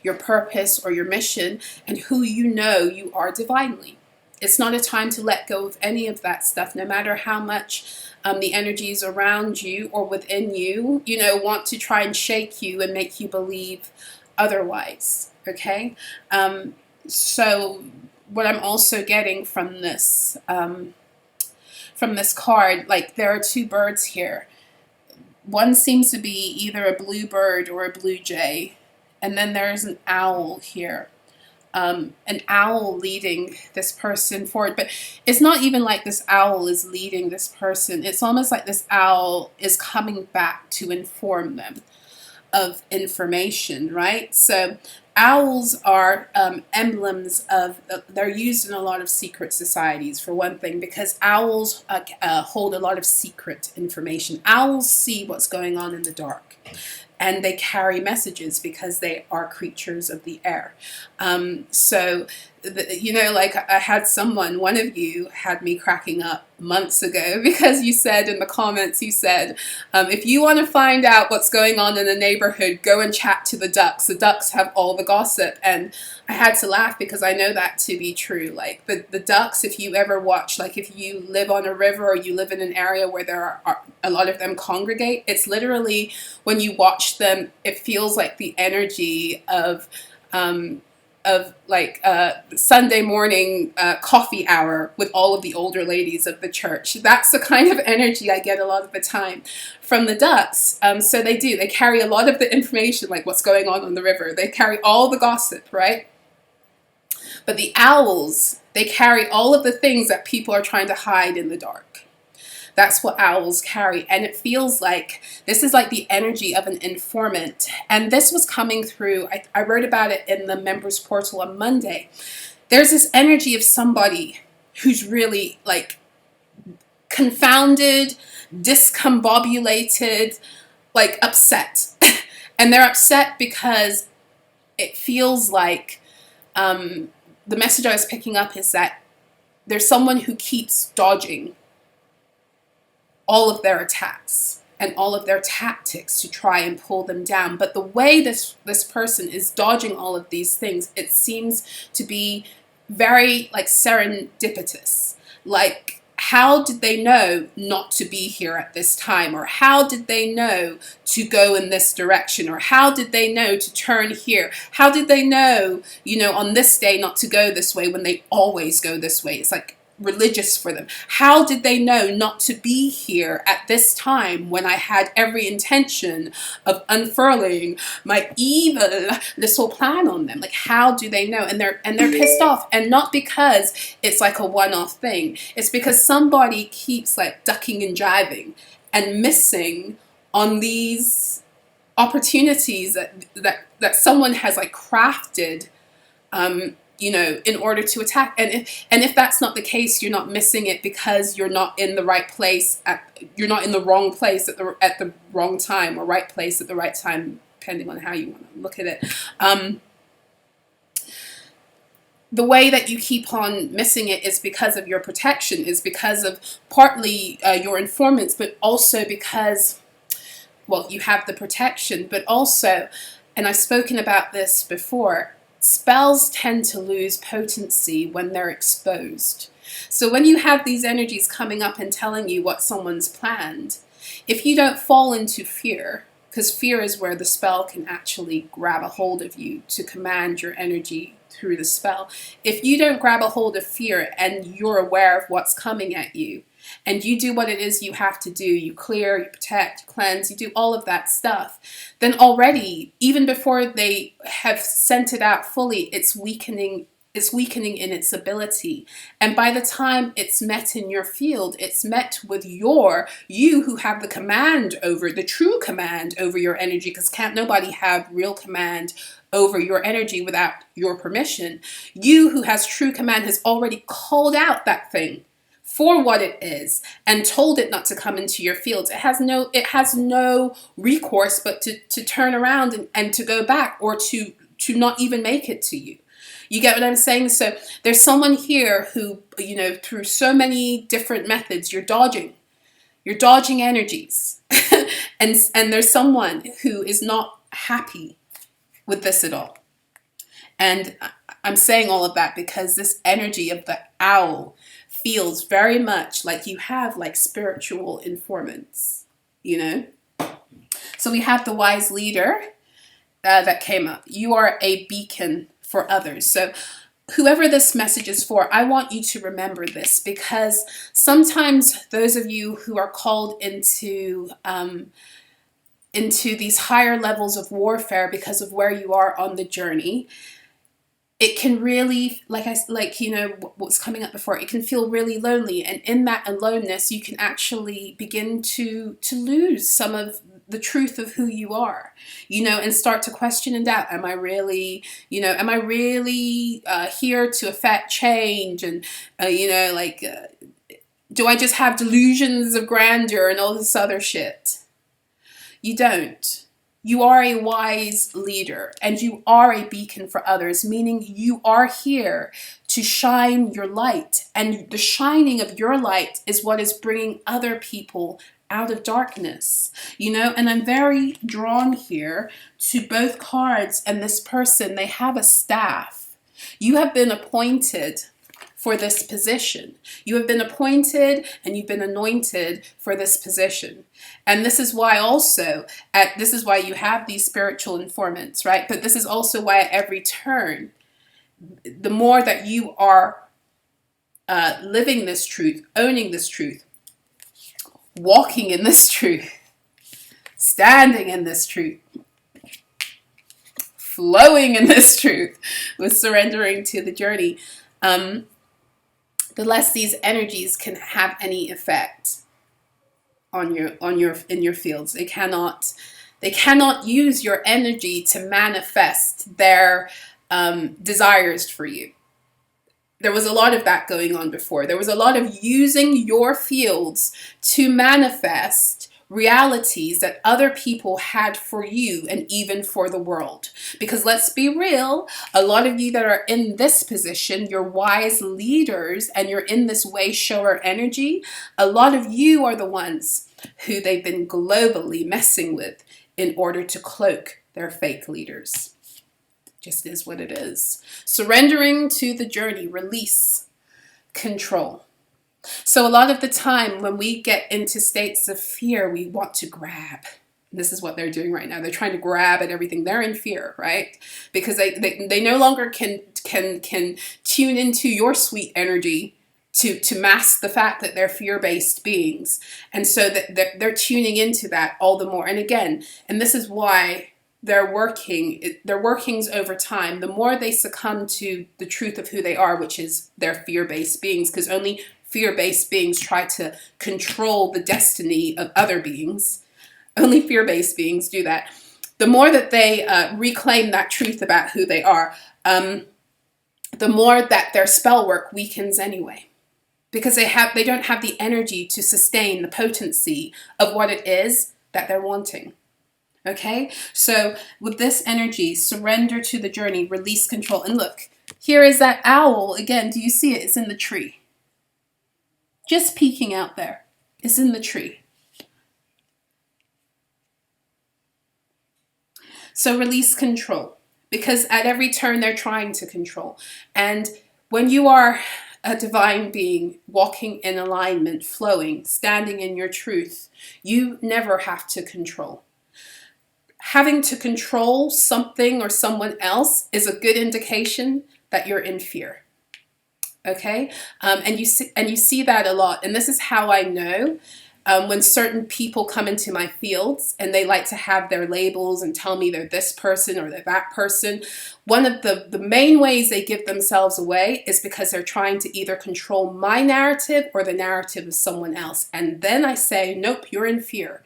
your purpose or your mission, and who you know you are divinely. It's not a time to let go of any of that stuff, no matter how much the energies around you or within you, you know, want to try and shake you and make you believe otherwise. Okay? So what I'm also getting from this card, like there are two birds here. One seems to be either a blue bird or a blue jay, and then there's an owl here. An owl leading this person forward, but it's not even like this owl is leading this person. It's almost like this owl is coming back to inform them of information, right? So owls are emblems of, they're used in a lot of secret societies, for one thing, because owls hold a lot of secret information. Owls see what's going on in the dark, and they carry messages because they are creatures of the air. Like I had someone, one of you had me cracking up months ago, because you said in the comments, you said, if you want to find out what's going on in the neighborhood, go and chat to the ducks. The ducks have all the gossip. And I had to laugh, because I know that to be true. Like the ducks, if you ever watch, like if you live on a river or you live in an area where there are a lot of them congregate, it's literally, when you watch them, it feels like the energy of Sunday morning coffee hour with all of the older ladies of the church. That's the kind of energy I get a lot of the time from the ducks. So they carry a lot of the information, like what's going on the river. They carry all the gossip, right? But the owls, they carry all of the things that people are trying to hide in the dark. That's what owls carry. And it feels like this is like the energy of an informant. And this was coming through, I wrote about it in the members portal on Monday. There's this energy of somebody who's really like confounded, discombobulated, like upset. And they're upset because it feels like the message I was picking up is that there's someone who keeps dodging all of their attacks and all of their tactics to try and pull them down. But the way this person is dodging all of these things, it seems to be very like serendipitous. Like, how did they know not to be here at this time? Or how did they know to go in this direction? Or how did they know to turn here? How did they know, on this day not to go this way when they always go this way? It's like religious for them. How did they know not to be here at this time when I had every intention of unfurling my evil little plan on them? Like, how do they know? And they're pissed off, and not because it's like a one-off thing. It's because somebody keeps like ducking and jiving and missing on these opportunities that someone has like crafted in order to attack. And if that's not the case, you're not missing it because you're not in the right place. You're not in the wrong place at the wrong time, or right place at the right time, depending on how you want to look at it. The way that you keep on missing it is because of your protection, is because of partly your informants, but also because, well, you have the protection, but also, and I've spoken about this before, spells tend to lose potency when they're exposed. So when you have these energies coming up and telling you what someone's planned, if you don't fall into fear, because fear is where the spell can actually grab a hold of you to command your energy through the spell. If you don't grab a hold of fear and you're aware of what's coming at you, and you do what it is you have to do, you clear, you protect, you cleanse, you do all of that stuff, then already, even before they have sent it out fully, it's weakening in its ability. And by the time it's met in your field, it's met with you who have the true command over your energy, because can't nobody have real command over your energy without your permission. You who has true command has already called out that thing for what it is and told it not to come into your fields. It has no recourse but to turn around and to go back, or to not even make it to you. You get what I'm saying? So there's someone here who, through so many different methods, you're dodging energies. and there's someone who is not happy with this at all. And I'm saying all of that because this energy of the owl feels very much like you have like spiritual informants, So we have the wise leader that came up. You are a beacon for others. So whoever this message is for, I want you to remember this, because sometimes those of you who are called into these higher levels of warfare because of where you are on the journey, it can really, what's coming up before, it can feel really lonely. And in that aloneness, you can actually begin to lose some of the truth of who you are, and start to question and doubt. Am I really, here to affect change? And, do I just have delusions of grandeur and all this other shit? You don't. You are a wise leader, and you are a beacon for others, meaning you are here to shine your light. And the shining of your light is what is bringing other people out of darkness, and I'm very drawn here to both cards and this person. They have a staff. You have been appointed for this position. You have been appointed and you've been anointed for this position. And this is why also, this is why you have these spiritual informants, right? But this is also why at every turn, the more that you are living this truth, owning this truth, walking in this truth, standing in this truth, flowing in this truth, with surrendering to the journey, the less these energies can have any effect on in your fields. They cannot use your energy to manifest their desires for you. There was a lot of that going on before. There was a lot of using your fields to manifest realities that other people had for you and even for the world. Because let's be real, a lot of you that are in this position, you're wise leaders and you're in this way shower energy, a lot of you are the ones who they've been globally messing with in order to cloak their fake leaders. Just is what it is. Surrendering to the journey, release, control. So a lot of the time when we get into states of fear, we want to grab. And this is what they're doing right now. They're trying to grab at everything. They're in fear, right? Because they no longer can tune into your sweet energy to mask the fact that they're fear-based beings. And so that they're tuning into that all the more. And again, and this is why their workings over time, the more they succumb to the truth of who they are, which is they're fear-based beings, because only fear-based beings try to control the destiny of other beings. Only fear-based beings do that. The more that they reclaim that truth about who they are, the more that their spell work weakens anyway. Because they don't have the energy to sustain the potency of what it is that they're wanting. Okay? So with this energy, surrender to the journey, release control. And look, here is that owl. Again, do you see it? It's in the tree. Just peeking out there. It's in the tree. So release control. Because at every turn, they're trying to control. And when you are a divine being, walking in alignment, flowing, standing in your truth, you never have to control. Having to control something or someone else is a good indication that you're in fear. Okay? And you see that a lot. And this is how I know when certain people come into my fields and they like to have their labels and tell me they're this person or they're that person. One of the main ways they give themselves away is because they're trying to either control my narrative or the narrative of someone else. And then I say, nope, you're in fear.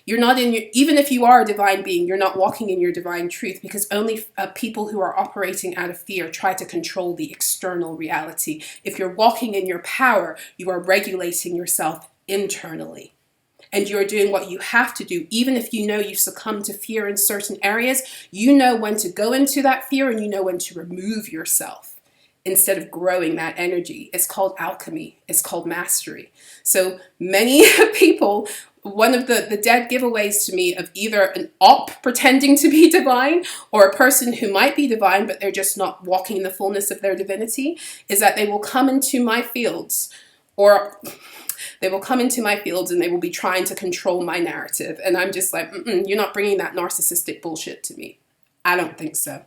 You're not even if you are a divine being, you're not walking in your divine truth, because only people who are operating out of fear try to control the external reality. If you're walking in your power, you are regulating yourself internally. And you're doing what you have to do. Even if you know you succumb to fear in certain areas, you know when to go into that fear and you know when to remove yourself instead of growing that energy. It's called alchemy. It's called mastery. So many people, one of the dead giveaways to me of either an op pretending to be divine or a person who might be divine, but they're just not walking in the fullness of their divinity, is that they will come into my fields and they will be trying to control my narrative. And I'm just like, you're not bringing that narcissistic bullshit to me. I don't think so.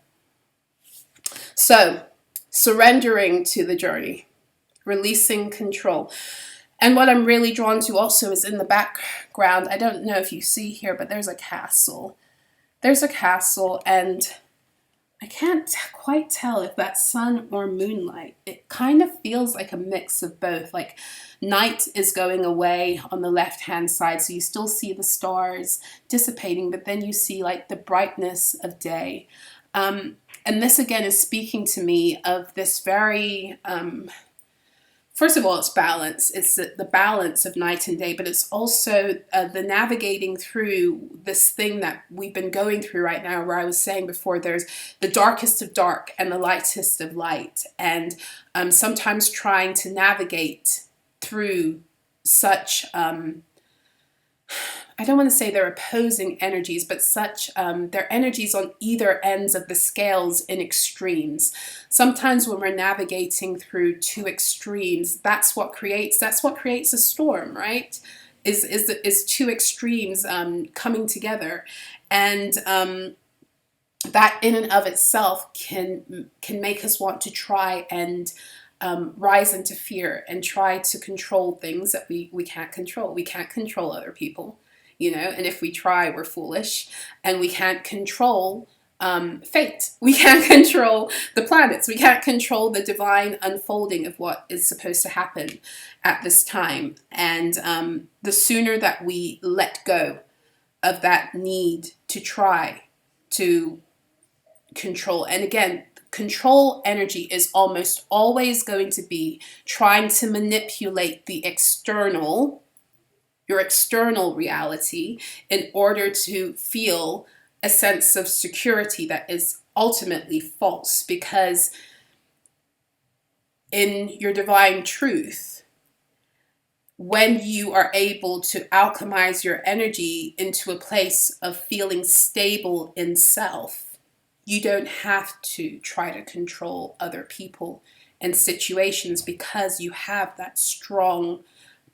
So, surrendering to the journey, releasing control. And what I'm really drawn to also is in the background. I don't know if you see here, but there's a castle. There's a castle, and I can't quite tell if that's sun or moonlight. It kind of feels like a mix of both. Like night is going away on the left hand side, so you still see the stars dissipating, but then you see like the brightness of day. And this again is speaking to me of this very first of all, it's balance. It's the balance of night and day, but it's also the navigating through this thing that we've been going through right now, where I was saying before, there's the darkest of dark and the lightest of light. And sometimes trying to navigate through such I don't want to say they're opposing energies, but such they're energies on either ends of the scales in extremes. Sometimes when we're navigating through two extremes, that's what creates a storm, right? Is two extremes coming together, and that in and of itself can make us want to try and rise into fear and try to control things that we can't control. We can't control other people, you know, and if we try, we're foolish. And we can't control fate. We can't control the planets. We can't control the divine unfolding of what is supposed to happen at this time. And the sooner that we let go of that need to try to control, and again, control energy is almost always going to be trying to manipulate the external, your external reality, in order to feel a sense of security that is ultimately false. Because in your divine truth, when you are able to alchemize your energy into a place of feeling stable in self, you don't have to try to control other people and situations, because you have that strong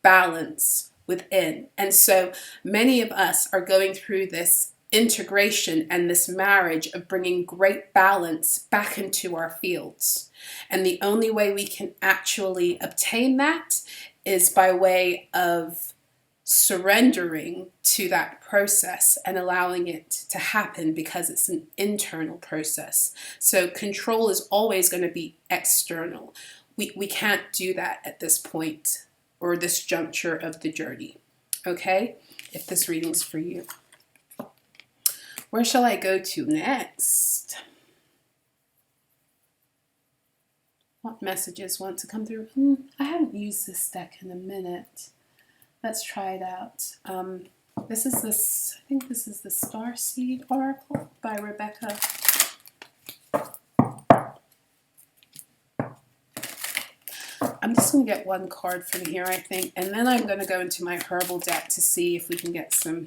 balance within. And so many of us are going through this integration and this marriage of bringing great balance back into our fields. And the only way we can actually obtain that is by way of surrendering to that process and allowing it to happen, because it's an internal process. So control is always going to be external. We can't do that at this point or this juncture of the journey. Okay? If this reading's for you. Where shall I go to next? What messages want to come through? I haven't used this deck in a minute. Let's try it out. I think this is the Starseed Oracle by Rebecca. I'm just going to get one card from here, I think, and then I'm going to go into my herbal deck to see if we can get some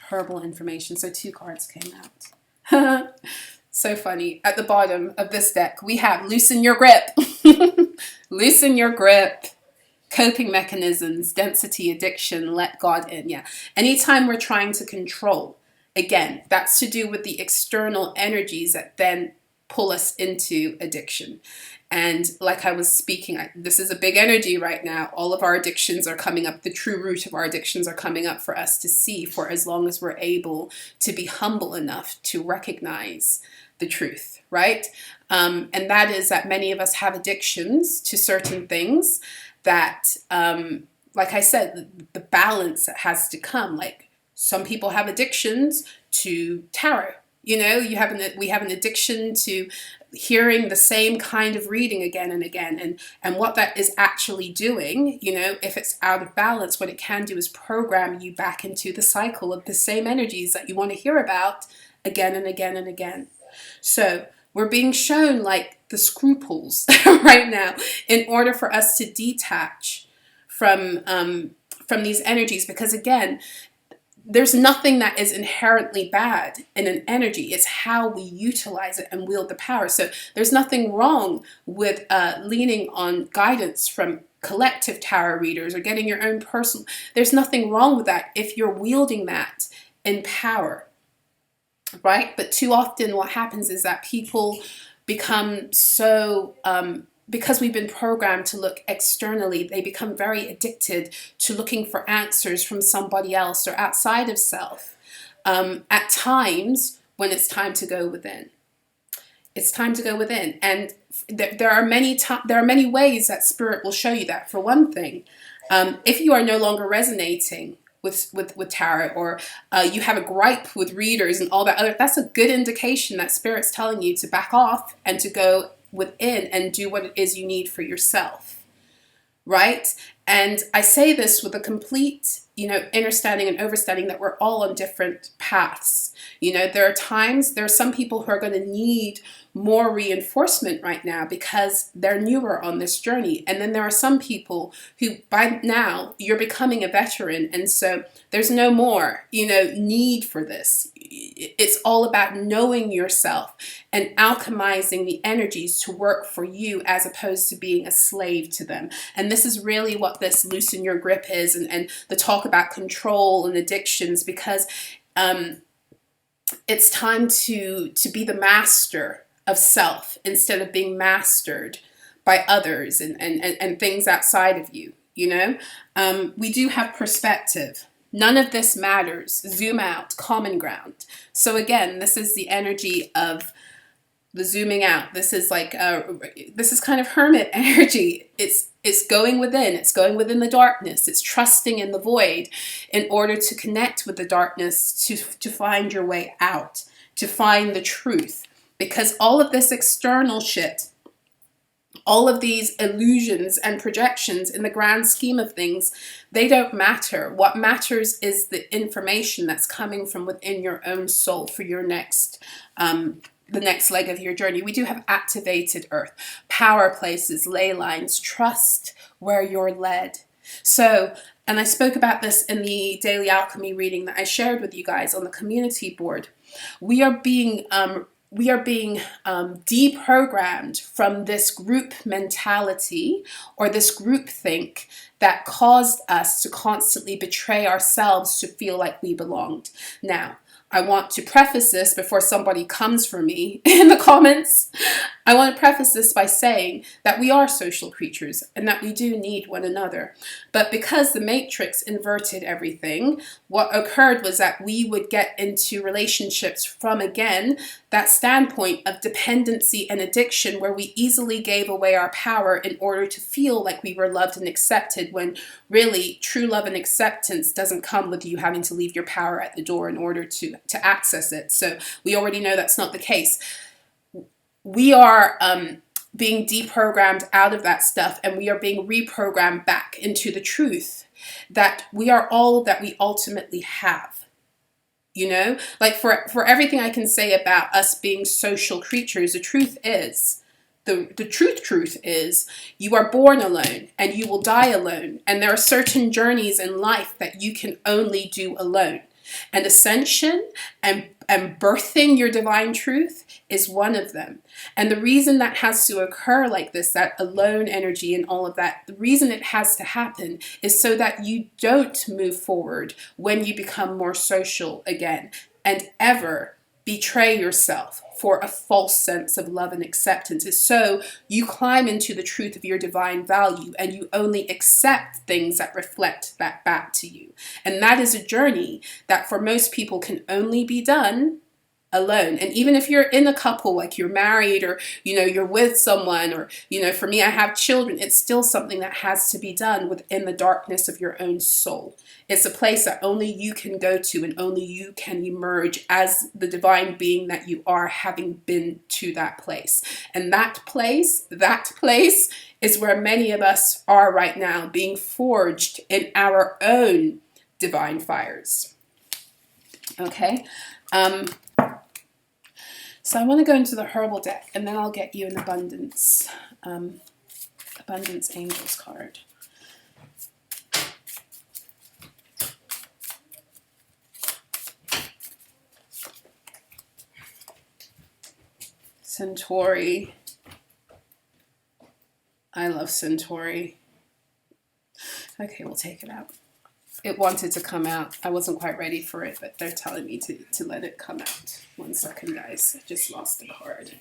herbal information. So 2 cards came out. So funny. At the bottom of this deck, we have loosen your grip. Loosen your grip. Coping mechanisms, density, addiction, let God in. Yeah. Anytime we're trying to control, again, that's to do with the external energies that then pull us into addiction. And like I was speaking, this is a big energy right now. All of our addictions are coming up. The true root of our addictions are coming up for us to see, for as long as we're able to be humble enough to recognize the truth, right? And that is that many of us have addictions to certain things that, like I said, the balance that has to come. Like some people have addictions to tarot. You know, we have an addiction to hearing the same kind of reading again and again. And what that is actually doing, you know, if it's out of balance, what it can do is program you back into the cycle of the same energies that you want to hear about again and again and again. So we're being shown like the scruples right now in order for us to detach from these energies, because again, there's nothing that is inherently bad in an energy. It's how we utilize it and wield the power. So there's nothing wrong with leaning on guidance from collective tarot readers or getting your own personal. There's nothing wrong with that if you're wielding that in power, right? But too often what happens is that people become so, because we've been programmed to look externally, they become very addicted to looking for answers from somebody else or outside of self at times when it's time to go within. It's time to go within. And there are many ways that Spirit will show you that. For one thing, if you are no longer resonating with tarot, or you have a gripe with readers and all that other, that's a good indication that Spirit's telling you to back off and to go within and do what it is you need for yourself. Right? And I say this with a complete, understanding and overstanding that we're all on different paths. There are some people who are going to need more reinforcement right now because they're newer on this journey. And then there are some people who by now you're becoming a veteran. And so there's no more, need for this. It's all about knowing yourself and alchemizing the energies to work for you as opposed to being a slave to them. And this is really what this loosen your grip is, and the talk about control and addictions, because it's time to be the master of self instead of being mastered by others and things outside of you. We do have perspective. None of this matters. Zoom out, common ground. So again, this is the energy of the zooming out. This is like this is kind of hermit energy. It's going within. It's going within the darkness. It's trusting in the void in order to connect with the darkness, to find your way out, to find the truth. Because all of this external shit, all of these illusions and projections in the grand scheme of things, they don't matter. What matters is the information that's coming from within your own soul for your next the next leg of your journey. We do have activated earth, power places, ley lines, trust where you're led. So, and I spoke about this in the Daily Alchemy reading that I shared with you guys on the community board. We are being deprogrammed from this group mentality or this group think that caused us to constantly betray ourselves to feel like we belonged. Now, I want to preface this before somebody comes for me in the comments. I want to preface this by saying that we are social creatures and that we do need one another. But because the Matrix inverted everything, what occurred was that we would get into relationships from, again, that standpoint of dependency and addiction, where we easily gave away our power in order to feel like we were loved and accepted, when really true love and acceptance doesn't come with you having to leave your power at the door in order to access it. So we already know that's not the case. We are being deprogrammed out of that stuff, and we are being reprogrammed back into the truth that we are all that we ultimately have. Like for everything I can say about us being social creatures, the truth is, the truth is, you are born alone and you will die alone. And there are certain journeys in life that you can only do alone. And ascension and birthing your divine truth is one of them. And the reason that has to occur like this, that alone energy and all of that, the reason it has to happen is so that you don't move forward when you become more social again and ever betray yourself for a false sense of love and acceptance. Is so you climb into the truth of your divine value and you only accept things that reflect that back to you. And that is a journey that for most people can only be done alone. And even if you're in a couple, like you're married or, you're with someone, or, for me, I have children, it's still something that has to be done within the darkness of your own soul. It's a place that only you can go to, and only you can emerge as the divine being that you are, having been to that place. And that place is where many of us are right now, being forged in our own divine fires. Okay? So I want to go into the herbal deck, and then I'll get you an abundance angels card. Centauri. I love Centauri. Okay, we'll take it out. It wanted to come out. I wasn't quite ready for it, but they're telling me to let it come out. 1 second, guys. I just lost the card.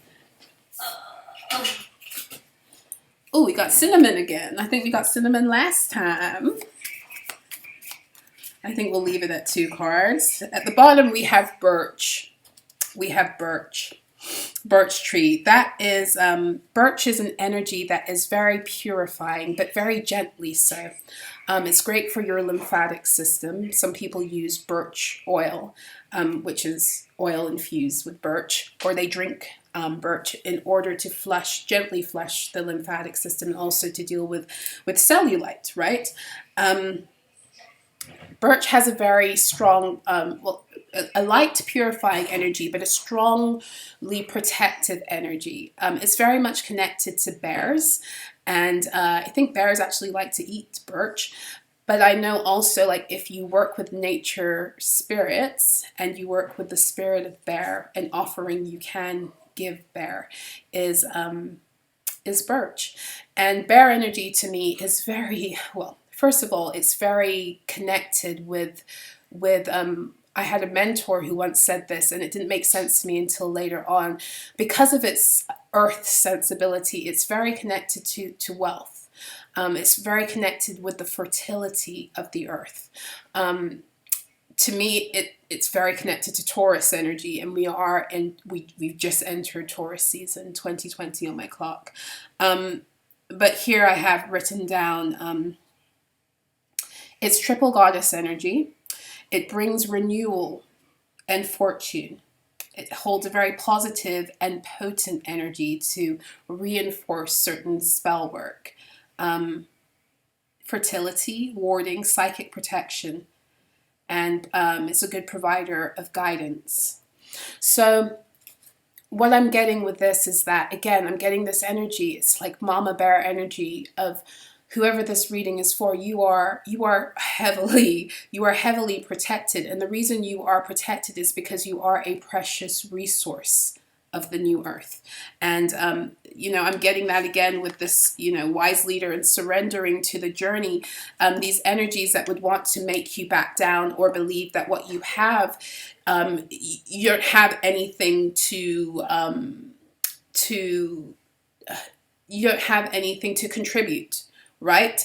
Oh, we got cinnamon again. I think we got cinnamon last time. I think we'll leave it at 2 cards. At the bottom, we have birch. Birch tree. That is, birch is an energy that is very purifying, but very gently so. It's great for your lymphatic system. Some people use birch oil, which is oil infused with birch, or they drink birch in order to gently flush the lymphatic system, and also to deal with cellulite, right? Birch has a very strong, a light purifying energy, but a strongly protective energy. It's very much connected to bears, and I think bears actually like to eat birch. But I know also, like, if you work with nature spirits and you work with the spirit of bear, an offering you can give bear is birch. And bear energy to me is very, well, first of all, it's very connected with I had a mentor who once said this, and it didn't make sense to me until later on. Because of its earth sensibility, it's very connected to wealth. It's very connected with the fertility of the earth. To me, it's very connected to Taurus energy, and we've just entered Taurus season 2020 on my clock. But here I have written down, it's triple goddess energy. It brings renewal and fortune. It holds a very positive and potent energy to reinforce certain spell work. Fertility, warding, psychic protection, and it's a good provider of guidance. So what I'm getting with this is that, again, I'm getting this energy. It's like mama bear energy of whoever this reading is for. You are heavily protected, and the reason you are protected is because you are a precious resource of the new earth. And I'm getting that again with this, wise leader and surrendering to the journey. These energies that would want to make you back down or believe that what you have, you don't have anything to you don't have anything to contribute. Right?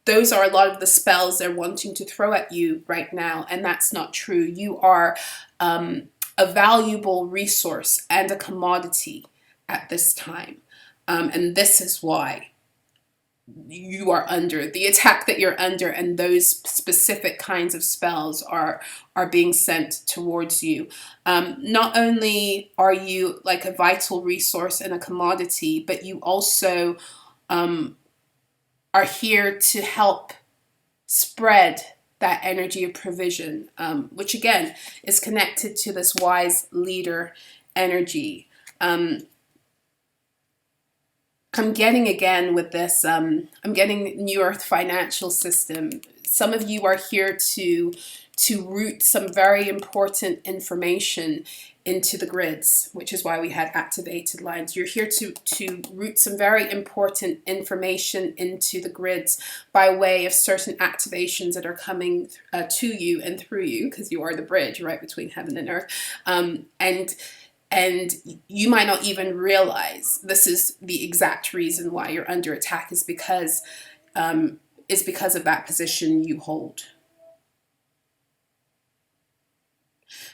Those are a lot of the spells they're wanting to throw at you right now, and that's not true. You are a valuable resource and a commodity at this time, and this is why you are under the attack that you're under, and those specific kinds of spells are being sent towards you. Not only are you like a vital resource and a commodity, but you also are here to help spread that energy of provision, which again is connected to this wise leader energy. I'm getting again with this, I'm getting New Earth financial system. Some of you are here to root some very important information into the grids, which is why we had activated lines. You're here to root some very important information into the grids by way of certain activations that are coming to you and through you, because you are the bridge, right, between heaven and earth. And you might not even realize this is the exact reason why you're under attack, is because of that position you hold.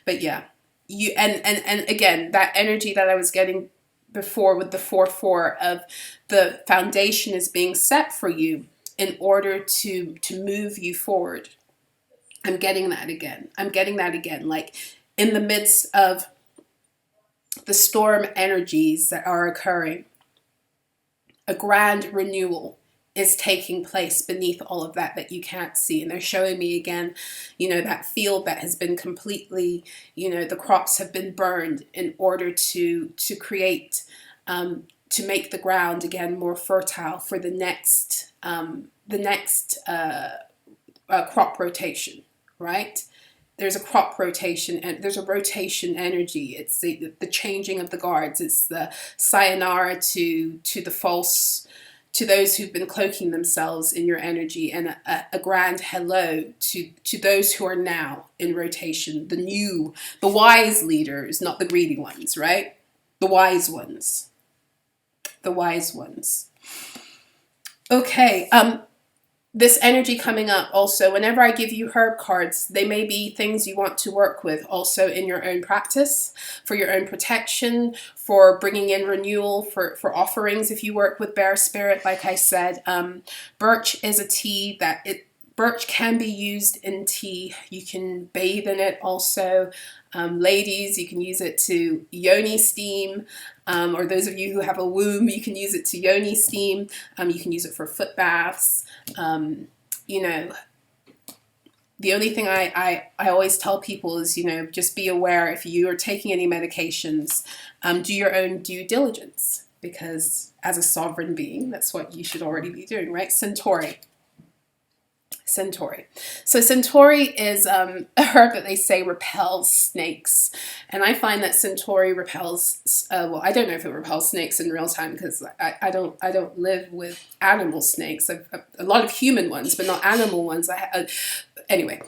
But yeah. And again, that energy that I was getting before with the 4-4 of the foundation is being set for you in order to move you forward. I'm getting that again. Like in the midst of the storm energies that are occurring, a grand renewal is taking place beneath all of that you can't see. And they're showing me again, that field that has been completely, the crops have been burned in order to create, to make the ground again more fertile for the next crop rotation, right? There's a crop rotation, and there's a rotation energy. It's the changing of the guards. It's the sayonara to the false, to those who've been cloaking themselves in your energy, and a grand hello to those who are now in rotation, the wise leaders, not the greedy ones, right? The wise ones. Okay, this energy coming up also, whenever I give you herb cards, they may be things you want to work with also in your own practice, for your own protection, for bringing in renewal, for offerings if you work with bear spirit, like I said. Birch is a tea that birch can be used in tea. You can bathe in it also. Ladies, you can use it to yoni steam, or those of you who have a womb, you can use it to yoni steam. You can use it for foot baths. You know, the only thing I always tell people is, you know, just be aware if you are taking any medications, do your own due diligence, because as a sovereign being, that's what you should already be doing, right? Centauri. Centauri. So centauri is a herb that they say repels snakes, and I find that centauri repels. Well, I don't know if it repels snakes in real time, because I don't live with animal snakes. I've a lot of human ones, but not animal ones. Anyway,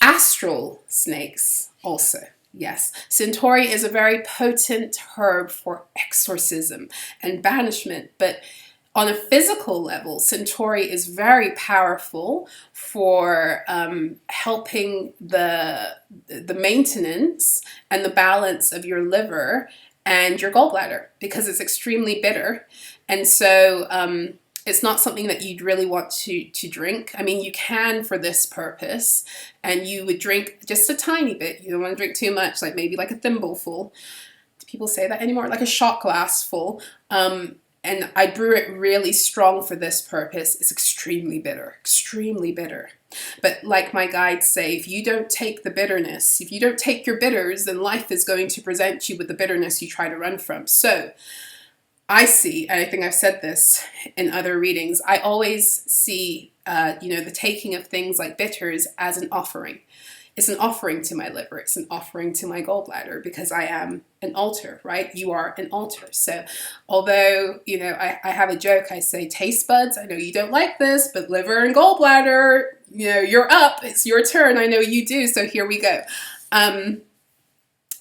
astral snakes also. Yes, centauri is a very potent herb for exorcism and banishment, but on a physical level, centauri is very powerful for helping the maintenance and the balance of your liver and your gallbladder, because it's extremely bitter. And so it's not something that you'd really want to drink. I mean, you can for this purpose, and you would drink just a tiny bit. You don't want to drink too much, like maybe like a thimbleful. Do people say that anymore? Like a shot glass full. And I brew it really strong for this purpose. It's extremely bitter, extremely bitter. But like my guides say, if you don't take the bitterness, if you don't take your bitters, then life is going to present you with the bitterness you try to run from. So I see, and I think I've said this in other readings, I always see, the taking of things like bitters as an offering. It's an offering to my liver. It's an offering to my gallbladder, because I am an altar, right? You are an altar. So although, I have a joke, I say, taste buds, I know you don't like this, but liver and gallbladder, you're up. It's your turn. I know you do. So here we go.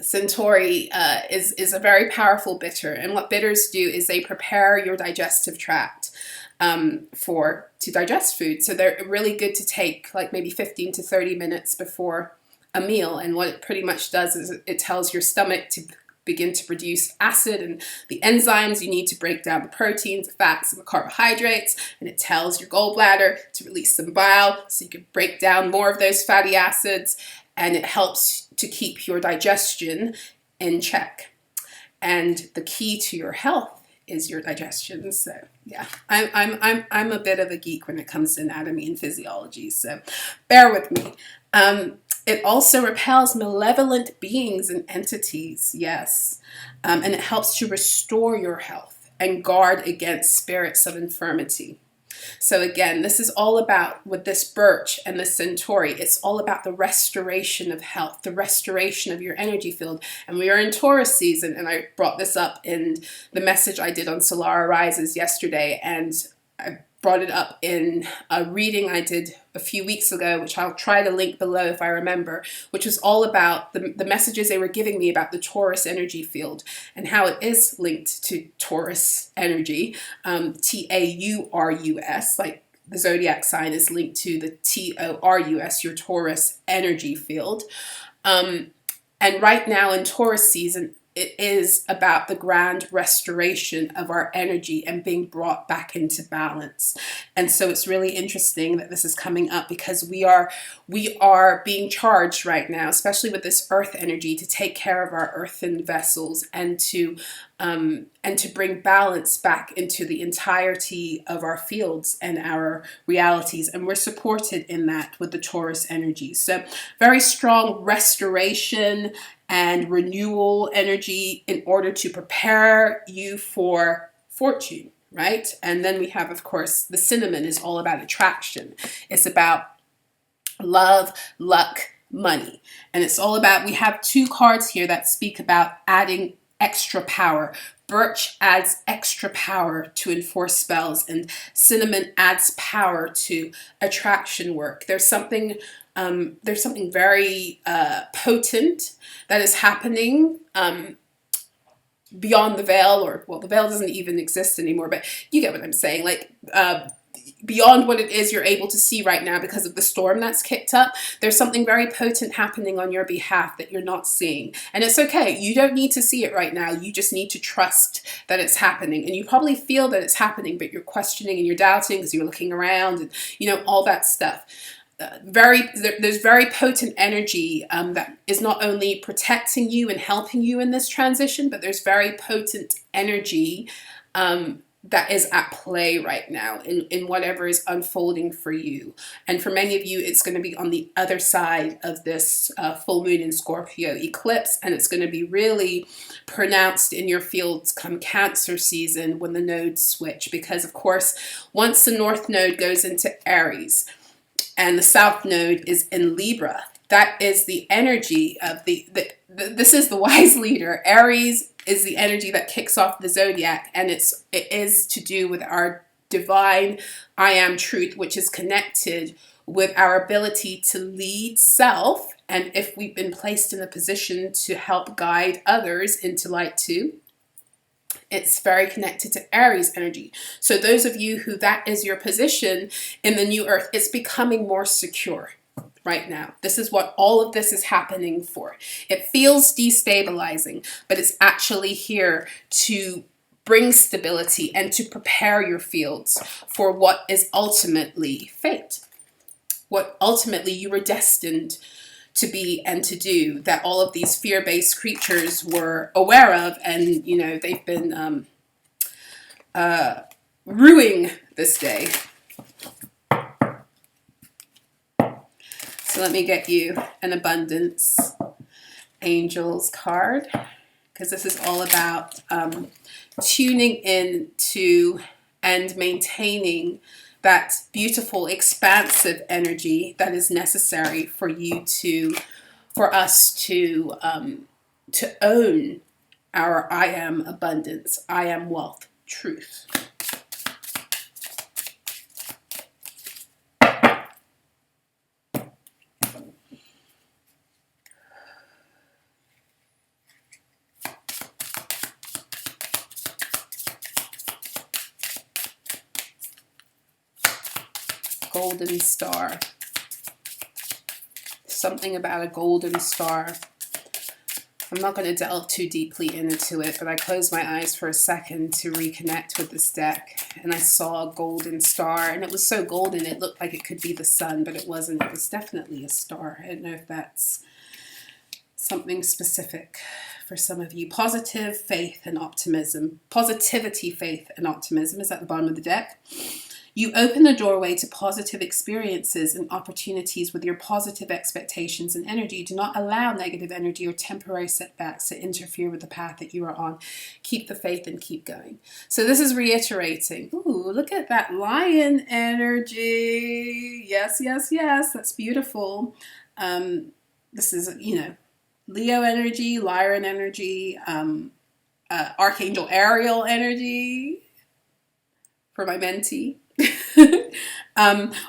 Centauri is a very powerful bitter. And what bitters do is they prepare your digestive tract to digest food. So they're really good to take like maybe 15 to 30 minutes before a meal. And what it pretty much does is it tells your stomach to begin to produce acid and the enzymes you need to break down the proteins, the fats, and the carbohydrates. And it tells your gallbladder to release some bile so you can break down more of those fatty acids. And it helps to keep your digestion in check. And the key to your health is your digestion. So yeah, I'm a bit of a geek when it comes to anatomy and physiology, so bear with me. It also repels malevolent beings and entities, yes, and it helps to restore your health and guard against spirits of infirmity. So again, this is all about, with this birch and the centauri, it's all about the restoration of health, the restoration of your energy field. And we are in Taurus season, and I brought this up in the message I did on So-La-Rah Rises yesterday, and I brought it up in a reading I did a few weeks ago, which I'll try to link below if I remember, which was all about the messages they were giving me about the Taurus energy field and how it is linked to Taurus energy, Taurus, like the zodiac sign is linked to the Taurus, your Taurus energy field. And right now in Taurus season, it is about the grand restoration of our energy and being brought back into balance. And so it's really interesting that this is coming up, because we are being charged right now, especially with this earth energy, to take care of our earthen vessels and to bring balance back into the entirety of our fields and our realities. And we're supported in that with the Taurus energy. So very strong restoration and renewal energy in order to prepare you for fortune, right? And then we have, of course, the cinnamon is all about attraction. It's about love, luck, money. And it's all about, we have two cards here that speak about adding extra power. Birch adds extra power to enforce spells, and cinnamon adds power to attraction work. There's something very potent that is happening beyond the veil, or well, the veil doesn't even exist anymore, but you get what I'm saying. Like beyond what it is you're able to see right now because of the storm that's kicked up. There's something very potent happening on your behalf that you're not seeing. And it's okay. You don't need to see it right now. You just need to trust that it's happening. And you probably feel that it's happening, but you're questioning and you're doubting because you're looking around and, you know, all that stuff. There's very potent energy that is not only protecting you and helping you in this transition, but there's very potent energy that is at play right now in whatever is unfolding for you. And for many of you, it's going to be on the other side of this full moon in Scorpio eclipse, and it's going to be really pronounced in your fields come Cancer season when the nodes switch. Because of course, once the North Node goes into Aries and the South Node is in Libra, that is the energy of this is the wise leader. Aries is the energy that kicks off the zodiac, and it is to do with our divine I am truth, which is connected with our ability to lead self, and if we've been placed in a position to help guide others into light too. It's very connected to Aries energy. So those of you who that is your position in the new earth, it's becoming more secure right now. This is what all of this is happening for. It feels destabilizing, but it's actually here to bring stability and to prepare your fields for what is ultimately fate. What ultimately you were destined to be and to do, that all of these fear-based creatures were aware of, and you know, they've been ruining this day. So let me get you an abundance angels card, because this is all about tuning in to and maintaining that beautiful, expansive energy that is necessary for us to own our I am abundance, I am wealth, truth. Golden star. Something about a golden star. I'm not going to delve too deeply into it, but I closed my eyes for a second to reconnect with this deck, and I saw a golden star, and it was so golden it looked like it could be the sun, but it wasn't. It was definitely a star. I don't know if that's something specific for some of you. Positive faith and optimism. Positivity, faith, and optimism is at the bottom of the deck. You open the doorway to positive experiences and opportunities with your positive expectations and energy. Do not allow negative energy or temporary setbacks to interfere with the path that you are on. Keep the faith and keep going. So this is reiterating. Ooh, look at that lion energy. Yes, yes, yes. That's beautiful. This is, you know, Leo energy, lion energy, Archangel Ariel energy for my mentee.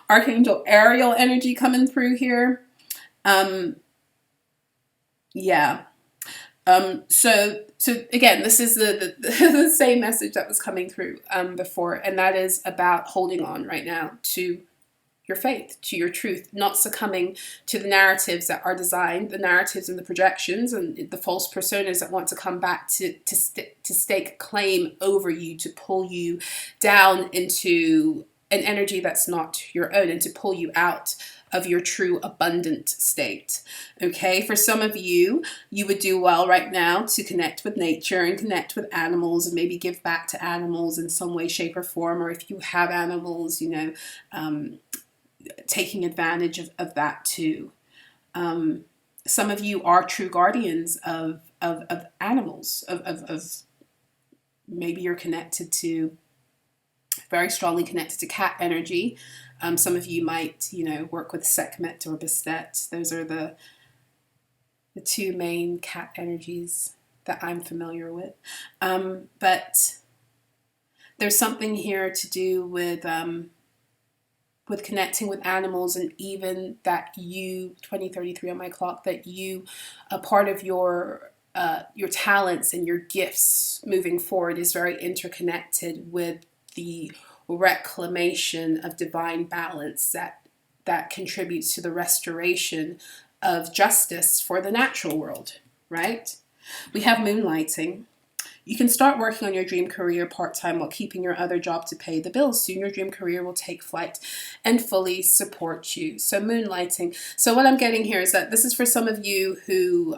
Archangel Ariel energy coming through here. Yeah. So again, this is the same message that was coming through before, and that is about holding on right now to your faith, to your truth, not succumbing to the narratives that are designed, the narratives and the projections and the false personas that want to come back to stake claim over you, to pull you down into an energy that's not your own, and to pull you out of your true abundant state. Okay, for some of you, you would do well right now to connect with nature and connect with animals and maybe give back to animals in some way, shape, or form. Or if you have animals, you know, taking advantage of that too. Some of you are true guardians of animals, of maybe you're connected to, very strongly connected to cat energy. Some of you might, you know, work with Sekhmet or Bastet. Those are the two main cat energies that I'm familiar with. But there's something here to do with connecting with animals, and even that you, 2033 on my clock, that you, a part of your talents and your gifts moving forward is very interconnected with the reclamation of divine balance that contributes to the restoration of justice for the natural world, right? We have moonlighting. You can start working on your dream career part-time while keeping your other job to pay the bills. Soon your dream career will take flight and fully support you. So moonlighting. So what I'm getting here is that this is for some of you who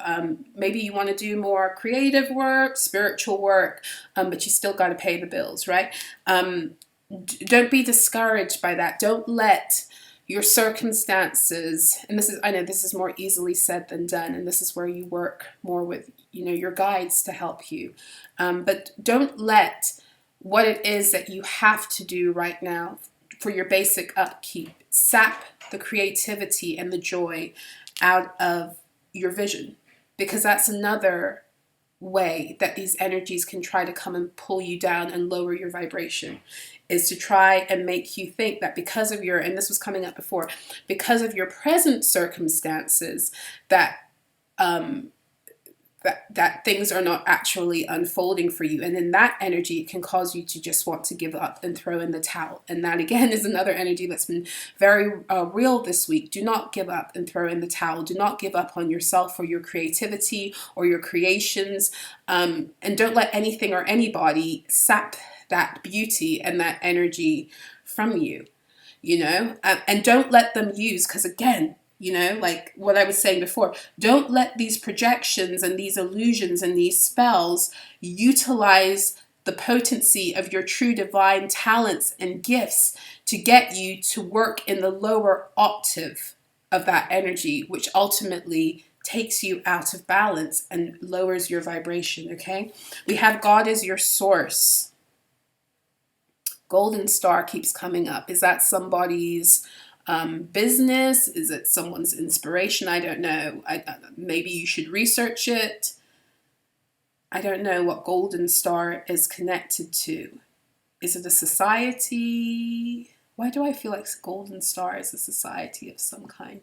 maybe you want to do more creative work, spiritual work, but you still got to pay the bills, right? Don't be discouraged by that. Don't let your circumstances, and this is, I know this is more easily said than done, and this is where you work more with, your guides to help you. But don't let what it is that you have to do right now for your basic upkeep sap the creativity and the joy out of your vision, because that's another way that these energies can try to come and pull you down and lower your vibration, is to try and make you think that because of your, and this was coming up before, because of your present circumstances, that that things are not actually unfolding for you. And in that energy, it can cause you to just want to give up and throw in the towel. And that again is another energy that's been very real this week. Do not give up and throw in the towel. Do not give up on yourself or your creativity or your creations. And don't let anything or anybody sap that beauty and that energy from you, and don't let them use, because again, like what I was saying before, don't let these projections and these illusions and these spells utilize the potency of your true divine talents and gifts to get you to work in the lower octave of that energy, which ultimately takes you out of balance and lowers your vibration, okay? We have God as your source. Golden star keeps coming up. Is that somebody's business? Is it someone's inspiration? I don't know. Maybe you should research it. I don't know what golden star is connected to. Is it a society? Why do I feel like golden star is a society of some kind?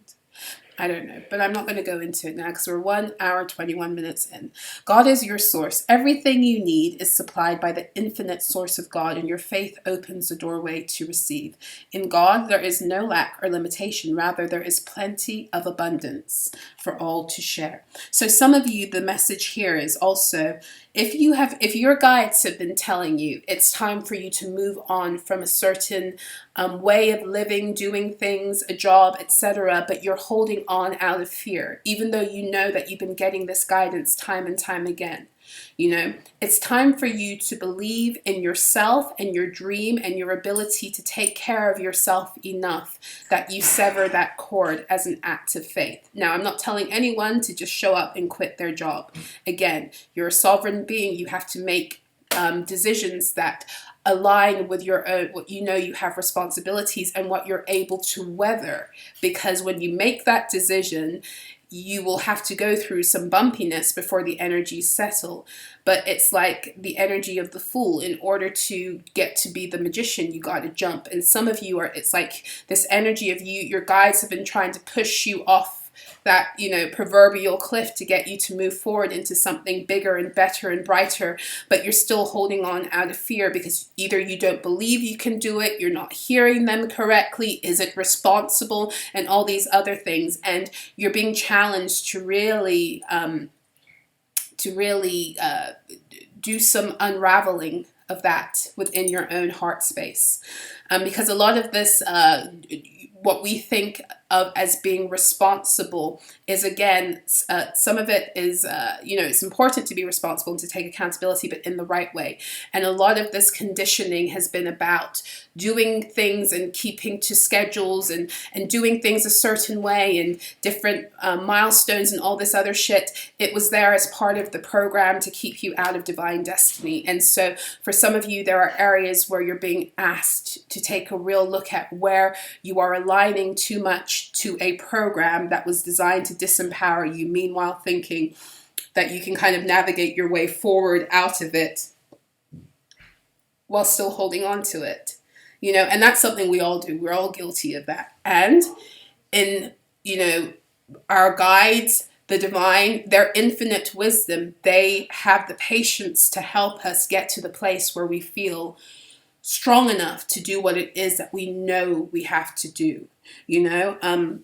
I don't know, but I'm not going to go into it now because we're 1 hour, 21 minutes in. God is your source. Everything you need is supplied by the infinite source of God, and your faith opens the doorway to receive. In God, there is no lack or limitation. Rather, there is plenty of abundance for all to share. So some of you, the message here is also, if your guides have been telling you it's time for you to move on from a certain way of living, doing things, a job, etc., but you're holding on out of fear, even though you know that you've been getting this guidance time and time again. It's time for you to believe in yourself and your dream and your ability to take care of yourself enough that you sever that cord as an act of faith. Now, I'm not telling anyone to just show up and quit their job. Again, you're a sovereign being. You have to make decisions that align with your own, what you have responsibilities and what you're able to weather. Because when you make that decision, you will have to go through some bumpiness before the energies settle. But it's like the energy of the fool. In order to get to be the magician, you got to jump. And some of you it's like this energy of your guides have been trying to push you off that, proverbial cliff to get you to move forward into something bigger and better and brighter, but you're still holding on out of fear because either you don't believe you can do it, you're not hearing them correctly, is it responsible, and all these other things. And you're being challenged to really do some unraveling of that within your own heart space. Because a lot of this, what we think of as being responsible is, again, some of it is, it's important to be responsible and to take accountability, but in the right way. And a lot of this conditioning has been about doing things and keeping to schedules and doing things a certain way and different milestones and all this other shit. It was there as part of the program to keep you out of divine destiny. And so for some of you, there are areas where you're being asked to take a real look at where you are aligning too much to a program that was designed to disempower you, meanwhile thinking that you can kind of navigate your way forward out of it while still holding on to it. And that's something we all do. We're all guilty of that. And in, our guides, the divine, their infinite wisdom, they have the patience to help us get to the place where we feel strong enough to do what it is that we know we have to do, you know?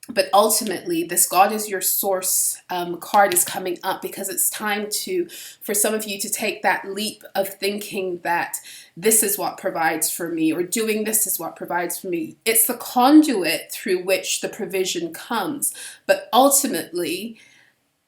But ultimately, this God is your source card is coming up because it's time for some of you to take that leap of thinking that this is what provides for me, or doing this is what provides for me. It's the conduit through which the provision comes. But ultimately,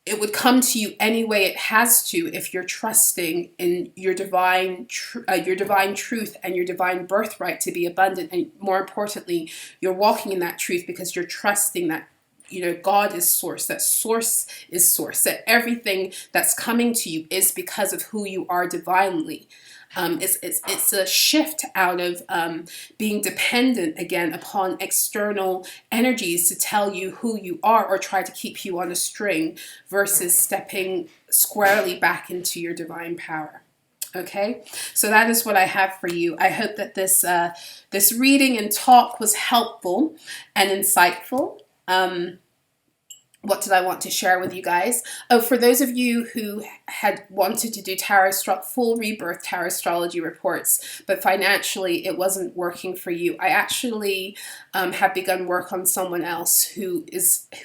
it would come to you any way it has to if you're trusting in your divine truth and your divine birthright to be abundant. And more importantly, you're walking in that truth because you're trusting that, you know, God is source, that source is source, that everything that's coming to you is because of who you are divinely. It's a shift out of being dependent again upon external energies to tell you who you are or try to keep you on a string, versus stepping squarely back into your divine power. Okay, so that is what I have for you. I hope that this reading and talk was helpful and insightful. What did I want to share with you guys? Oh, for those of you who had wanted to do full rebirth tarot astrology reports, but financially it wasn't working for you, I actually have begun work on someone else who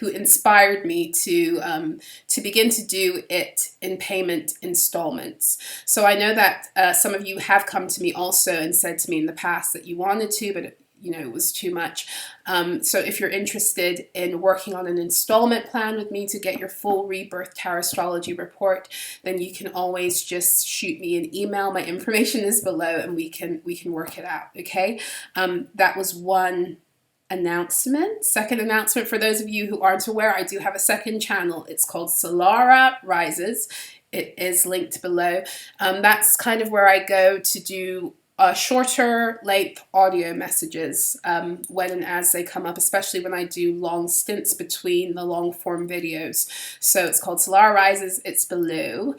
inspired me to begin to do it in payment installments. So I know that some of you have come to me also and said to me in the past that you wanted to, but it was too much. So if you're interested in working on an installment plan with me to get your full rebirth tarot astrology report, then you can always just shoot me an email. My information is below, and we can work it out. Okay. That was one announcement. Second announcement, for those of you who aren't aware, I do have a second channel. It's called So-La-Rah Rises. It is linked below. That's kind of where I go to do shorter length audio messages when and as they come up, especially when I do long stints between the long form videos. So it's called So-La-Rah Rises. It's below.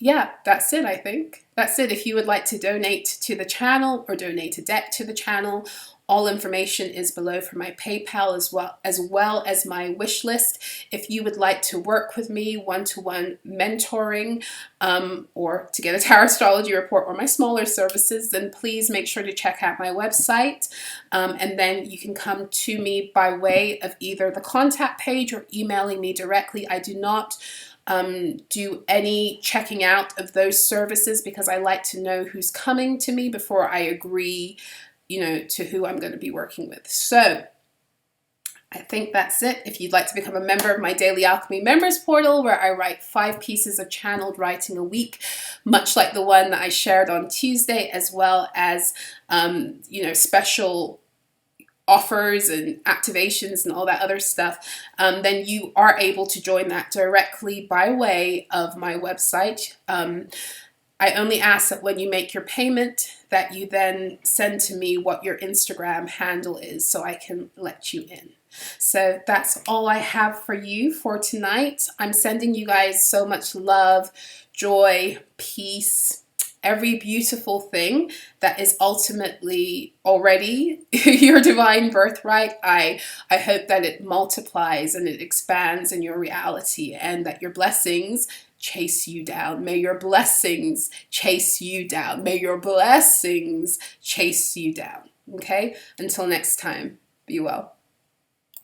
Yeah, that's it, I think. That's it. If you would like to donate to the channel or donate a debt to the channel, all information is below for my PayPal as well as my wish list. If you would like to work with me one-to-one mentoring or to get a tarot astrology report or my smaller services, then please make sure to check out my website. And then you can come to me by way of either the contact page or emailing me directly. I do not do any checking out of those services because I like to know who's coming to me before I agree to who I'm going to be working with. So I think that's it. If you'd like to become a member of my Daily Alchemy members portal, where I write 5 pieces of channeled writing a week, much like the one that I shared on Tuesday, as well as, special offers and activations and all that other stuff, then you are able to join that directly by way of my website. I only ask that when you make your payment that you then send to me what your Instagram handle is so I can let you in. So that's all I have for you for tonight. I'm sending you guys so much love, joy, peace, every beautiful thing that is ultimately already your divine birthright. I hope that it multiplies and it expands in your reality, and that your blessings chase you down. May your blessings chase you down. May your blessings chase you down. Okay? Until next time, be well.